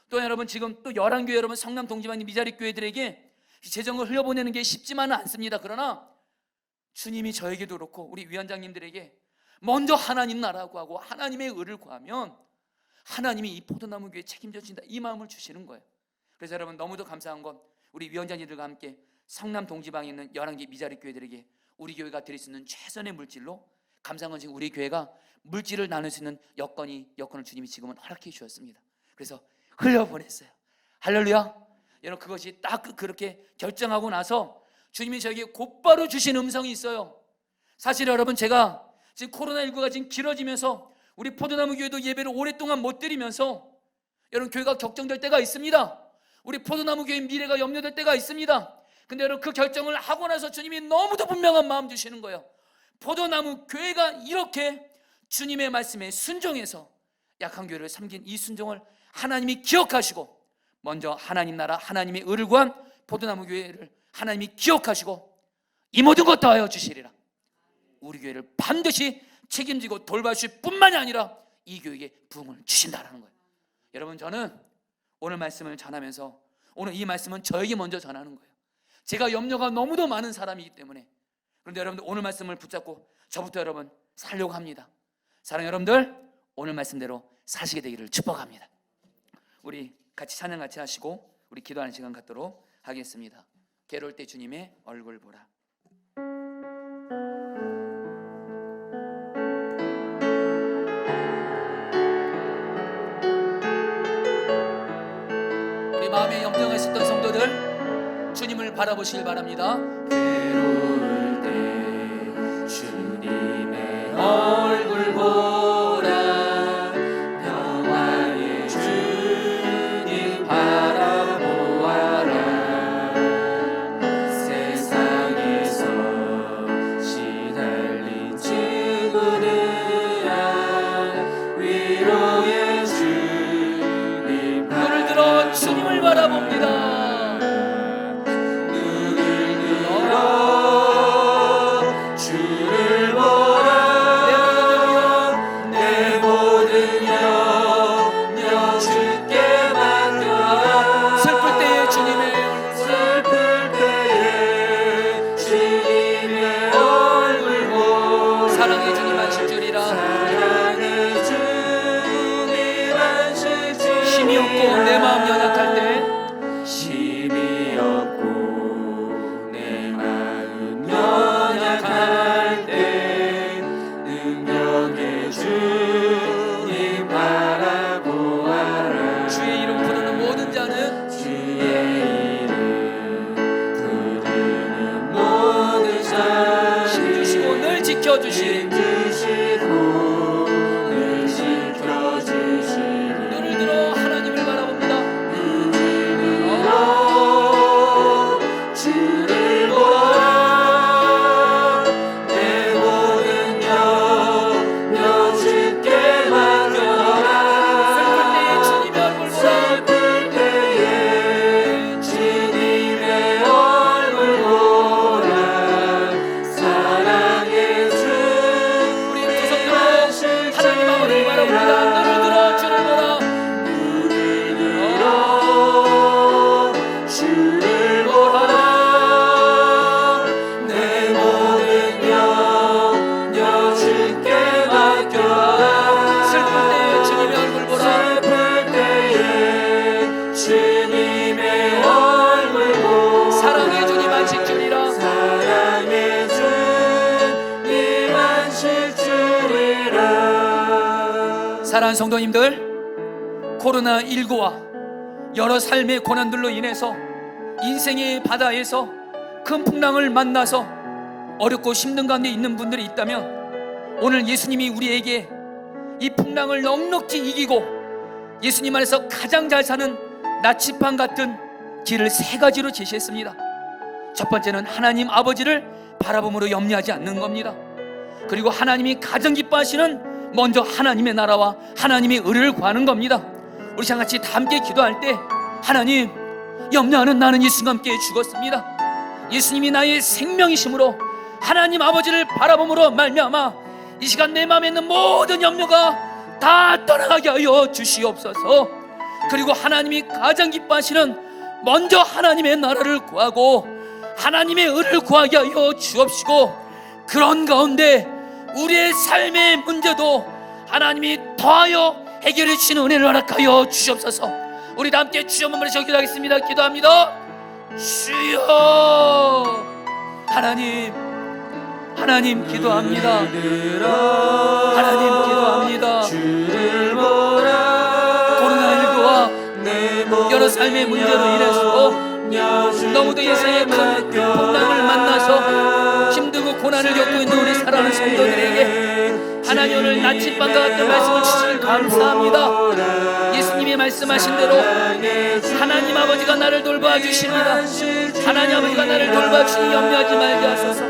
또 여러분 지금 또 11교회 여러분 성남 동지방 미자립 교회들에게 재정을 흘려보내는 게 쉽지만은 않습니다. 그러나 주님이 저에게도 그렇고 우리 위원장님들에게 먼저 하나님 나라고 하고 하나님의 의를 구하면 하나님이 이 포도나무 교회 책임져 주신다, 이 마음을 주시는 거예요. 그래서 여러분 너무도 감사한 건 우리 위원장님들과 함께 성남 동지방에 있는 11개 미자립 교회들에게 우리 교회가 드릴 수 있는 최선의 물질로, 감사한 건 지금 우리 교회가 물질을 나눌 수 있는 여건을 주님이 지금은 허락해 주셨습니다. 그래서 흘려보냈어요. 할렐루야. 여러분 그것이 딱 그렇게 결정하고 나서 주님이 저에게 곧바로 주신 음성이 있어요. 사실 여러분 제가 지금 코로나19가 지금 길어지면서 우리 포도나무 교회도 예배를 오랫동안 못 드리면서 여러분 교회가 격정될 때가 있습니다. 우리 포도나무 교회의 미래가 염려될 때가 있습니다. 근데 여러분 그 결정을 하고 나서 주님이 너무도 분명한 마음 주시는 거예요. 포도나무 교회가 이렇게 주님의 말씀에 순종해서 약한 교회를 섬긴 이 순종을 하나님이 기억하시고 먼저 하나님 나라 하나님의 의를 구한 포도나무 교회를 하나님이 기억하시고 이 모든 것 더하여 주시리라. 우리 교회를 반드시 책임지고 돌봐주실 뿐만이 아니라 이 교회에게 부흥을 주신다라는 거예요. 여러분 저는 오늘 말씀을 전하면서 오늘 이 말씀은 저에게 먼저 전하는 거예요. 제가 염려가 너무도 많은 사람이기 때문에. 그런데 여러분들 오늘 말씀을 붙잡고 저부터 여러분 살려고 합니다. 사랑하는 여러분들 오늘 말씀대로 사시게 되기를 축복합니다. 우리 같이 찬양 같이 하시고 우리 기도하는 시간 갖도록 하겠습니다. 괴로울 때 주님의 얼굴 보라. 우리 마음에 염려가 있었던 성도들 주님을 바라보시길 바랍니다. 괴로울 때 주님의 얼굴 보라. 평화의 주님 바라보아라. 세상에서 시달린 친구들아 위로의 주님 눈을 들어 주님을 바라봅니다. 사랑하는 성도님들, 코로나19와 여러 삶의 고난들로 인해서 인생의 바다에서 큰 풍랑을 만나서 어렵고 힘든 가운데 있는 분들이 있다면 오늘 예수님이 우리에게 이 풍랑을 넉넉히 이기고 예수님 안에서 가장 잘 사는 나치판 같은 길을 세 가지로 제시했습니다. 첫 번째는 하나님 아버지를 바라봄으로 염려하지 않는 겁니다. 그리고 하나님이 가장 기뻐하시는 먼저 하나님의 나라와 하나님의 의를 구하는 겁니다. 우리 같이 다 함께 기도할 때 하나님, 염려하는 나는 예수님과 함께 죽었습니다. 예수님이 나의 생명이심으로 하나님 아버지를 바라봄으로 말미암아 이 시간 내 마음에 있는 모든 염려가 다 떠나가게 하여 주시옵소서. 그리고 하나님이 가장 기뻐하시는 먼저 하나님의 나라를 구하고 하나님의 의를 구하게 하여 주옵시고, 그런 가운데 우리의 삶의 문제도 하나님이 더하여 해결해 주시는 은혜를 허락하여 주시옵소서. 우리 다 함께 주여 한번 부르시고 기도하겠습니다. 기도합니다. 주여. 하나님 기도합니다. 하나님 기도합니다. 코로나19와 여러 삶의 문제로 인해서 너무도 예상의 큰 풍랑을 만나서 힘들고 고난을 겪고 있는 우리 사랑하는 성도들에게 하나님 오늘 나침반과 같은 말씀을 주시니 감사합니다. 예수님이 말씀하신 대로 하나님 아버지가 나를 돌봐주십니다. 하나님 아버지가 나를 돌봐주시니 염려하지 말게 하소서.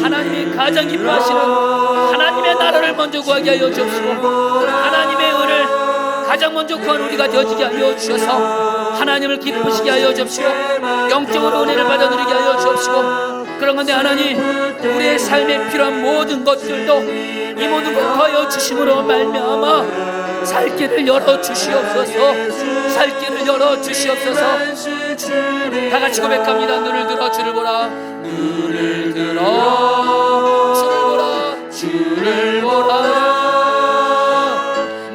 하나님이 가장 기뻐하시는 하나님의 나라를 먼저 구하게 하여 주옵시고, 하나님의 은을 가장 먼저 구한 우리가 되어지게 하여 주셔서 하나님을 기쁘시게 하여 주옵시고, 영적으로 은혜를 받아 누리게 하여 주옵시고, 그런 건데 하나님 우리의 삶에 필요한 모든 것들도 이 모든 것 더하여 주심으로 말미암아 살 길을 열어 주시옵소서. 살 길을 열어 주시옵소서. 다 같이 고백합니다. 눈을 들어 주를 보라. 눈을 들어 주를 보라. 주를 보라.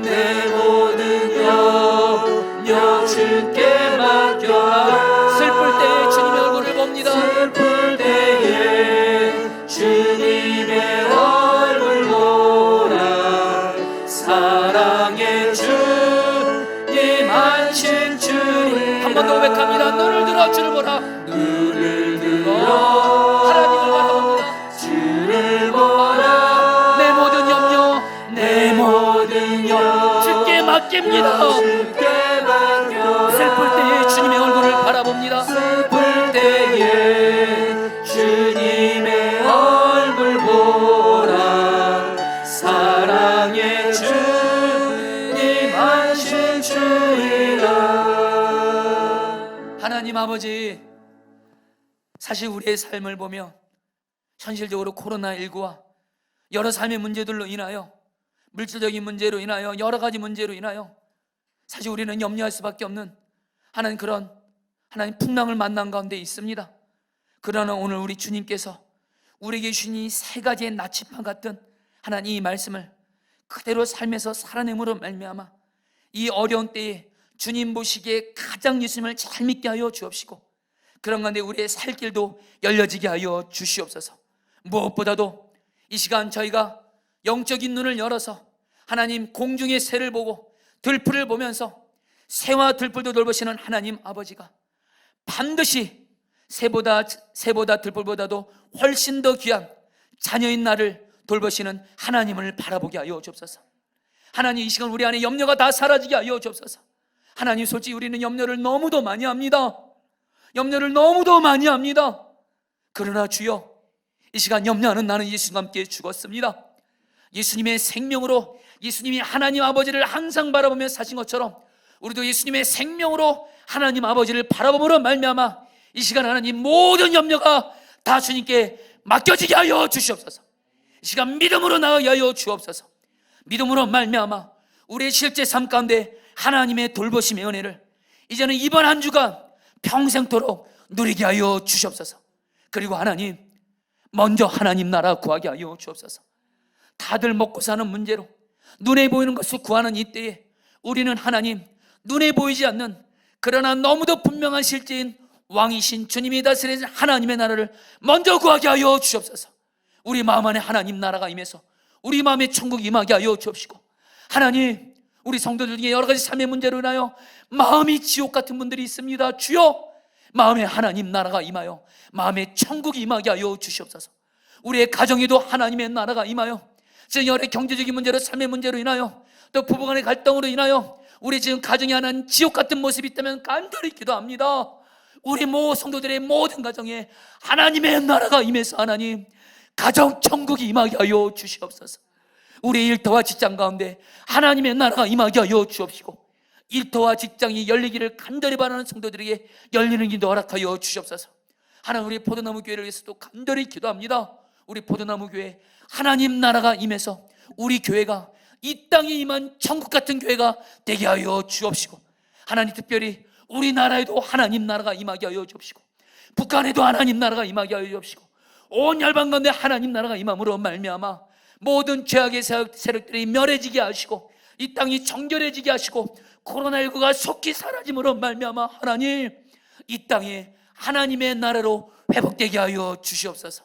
내 모든 염려 주께 맡겨라. 슬플 때에 주님의 얼굴을 봅니다. 슬플 때에 주님의 얼굴 보라. 사랑의 주님 하신 주님. 한 번 더 고백합니다. 눈을 들어 주를 보라. 눈을 들어 하나님을 바라봅니다. 주를 보라. 내 모든 염려, 내 모든 염려 주께 맡깁니다. 슬플 때에 주님의 얼굴을 바라봅니다. 슬플 때에 주님의 얼굴 보라. 사랑의 주님 하신 주이라. 하나님 아버지, 사실 우리의 삶을 보면 현실적으로 코로나19와 여러 삶의 문제들로 인하여, 물질적인 문제로 인하여, 여러 가지 문제로 인하여 사실 우리는 염려할 수밖에 없는 하나님 그런 하나님 풍랑을 만난 가운데 있습니다. 그러나 오늘 우리 주님께서 우리에게 주신 이 세 가지의 나침반 같은 하나님 이 말씀을 그대로 삶에서 살아내므로 말미암아 이 어려운 때에 주님 보시기에 가장 예수님을 잘 믿게 하여 주옵시고, 그런 가운데 우리의 살 길도 열려지게 하여 주시옵소서. 무엇보다도 이 시간 저희가 영적인 눈을 열어서 하나님 공중의 새를 보고 들풀을 보면서 새와 들풀도 돌보시는 하나님 아버지가 반드시 새보다 들풀보다도 훨씬 더 귀한 자녀인 나를 돌보시는 하나님을 바라보게 하여 주옵소서. 하나님 이 시간 우리 안에 염려가 다 사라지게 하여 주옵소서. 하나님 솔직히 우리는 염려를 너무도 많이 합니다. 염려를 너무도 많이 합니다. 그러나 주여, 이 시간 염려하는 나는 예수님과 함께 죽었습니다. 예수님의 생명으로 예수님이 하나님 아버지를 항상 바라보며 사신 것처럼 우리도 예수님의 생명으로 하나님 아버지를 바라보므로 말미암아 이 시간 하나님 모든 염려가 다 주님께 맡겨지게 하여 주시옵소서. 이 시간 믿음으로 나아가게 하여 주옵소서. 믿음으로 말미암아 우리의 실제 삶 가운데 하나님의 돌보심의 은혜를 이제는 이번 한 주간 평생토록 누리게 하여 주시옵소서. 그리고 하나님 먼저 하나님 나라 구하게 하여 주옵소서. 다들 먹고 사는 문제로 눈에 보이는 것을 구하는 이때에 우리는 하나님 눈에 보이지 않는 그러나 너무도 분명한 실제인 왕이신 주님이 다스리는 하나님의 나라를 먼저 구하게 하여 주옵소서. 우리 마음 안에 하나님 나라가 임해서 우리 마음에 천국이 임하게 하여 주옵시고, 하나님 우리 성도들 중에 여러 가지 삶의 문제로 인하여 마음이 지옥 같은 분들이 있습니다. 주여, 마음에 하나님 나라가 임하여 마음에 천국이 임하게 하여 주시옵소서. 우리의 가정에도 하나님의 나라가 임하여 지금 여러 경제적인 문제로 삶의 문제로 인하여 또 부부간의 갈등으로 인하여 우리 지금 가정이 하나는 지옥 같은 모습이 있다면 간절히 기도합니다. 우리 성도들의 모든 가정에 하나님의 나라가 임해서 하나님 가정 천국이 임하게 하여 주시옵소서. 우리 일터와 직장 가운데 하나님의 나라가 임하게 하여 주옵시고, 일터와 직장이 열리기를 간절히 바라는 성도들에게 열리는 길도 허락하여 주시옵소서. 하나님 우리 포도나무 교회를 위해서도 간절히 기도합니다. 우리 포도나무 교회 하나님 나라가 임해서 우리 교회가 이 땅에 임한 천국 같은 교회가 되게 하여 주옵시고, 하나님 특별히 우리나라에도 하나님 나라가 임하게 하여 주옵시고, 북한에도 하나님 나라가 임하게 하여 주옵시고, 온 열방 가운데 하나님 나라가 임함으로 말미암아 모든 죄악의 세력들이 멸해지게 하시고 이 땅이 정결해지게 하시고 코로나19가 속히 사라짐으로 말미암아 하나님, 이 땅에 하나님의 나라로 회복되게 하여 주시옵소서.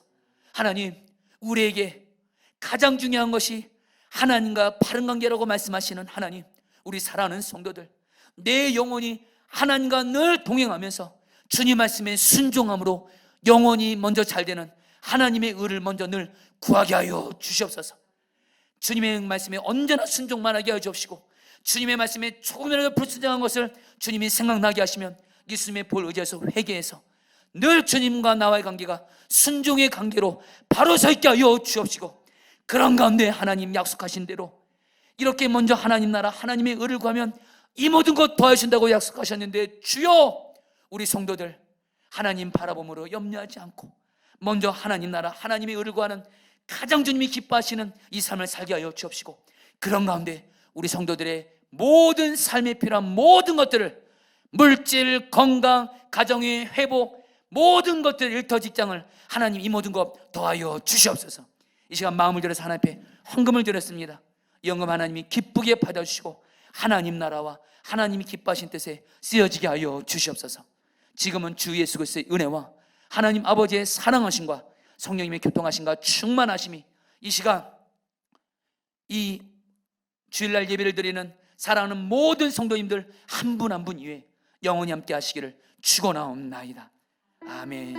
하나님, 우리에게 가장 중요한 것이 하나님과 바른 관계라고 말씀하시는 하나님, 우리 사랑하는 성도들, 내 영혼이 하나님과 늘 동행하면서 주님 말씀에 순종함으로 영혼이 먼저 잘 되는 하나님의 의를 먼저 늘 구하게 하여 주시옵소서. 주님의 말씀에 언제나 순종만 하게 하여 주옵시고, 주님의 말씀에 조금이라도 불순종한 것을 주님이 생각나게 하시면 예수님의 볼 의지해서 회개해서 늘 주님과 나와의 관계가 순종의 관계로 바로 서 있게 하여 주옵시고, 그런 가운데 하나님 약속하신 대로 이렇게 먼저 하나님 나라 하나님의 의를 구하면 이 모든 것 더하신다고 약속하셨는데, 주여, 우리 성도들 하나님 바라봄으로 염려하지 않고 먼저 하나님 나라 하나님의 의를 구하는 가장 주님이 기뻐하시는 이 삶을 살게 하여 주옵시고, 그런 가운데 우리 성도들의 모든 삶에 필요한 모든 것들을, 물질, 건강, 가정의 회복, 모든 것들, 일터, 직장을 하나님 이 모든 것 더하여 주시옵소서. 이 시간 마음을 들여서 하나님 앞에 헌금을 드렸습니다. 이 헌금 하나님이 기쁘게 받아주시고 하나님 나라와 하나님이 기뻐하신 뜻에 쓰여지게 하여 주시옵소서. 지금은 주 예수 그리스도의 은혜와 하나님 아버지의 사랑하심과 성령님의 교통하심과 충만하심이 이 시간 이 주일날 예배를 드리는 사랑하는 모든 성도님들 한 분 한 분 위에 영원히 함께 하시기를 축원하옵나이다. 아멘.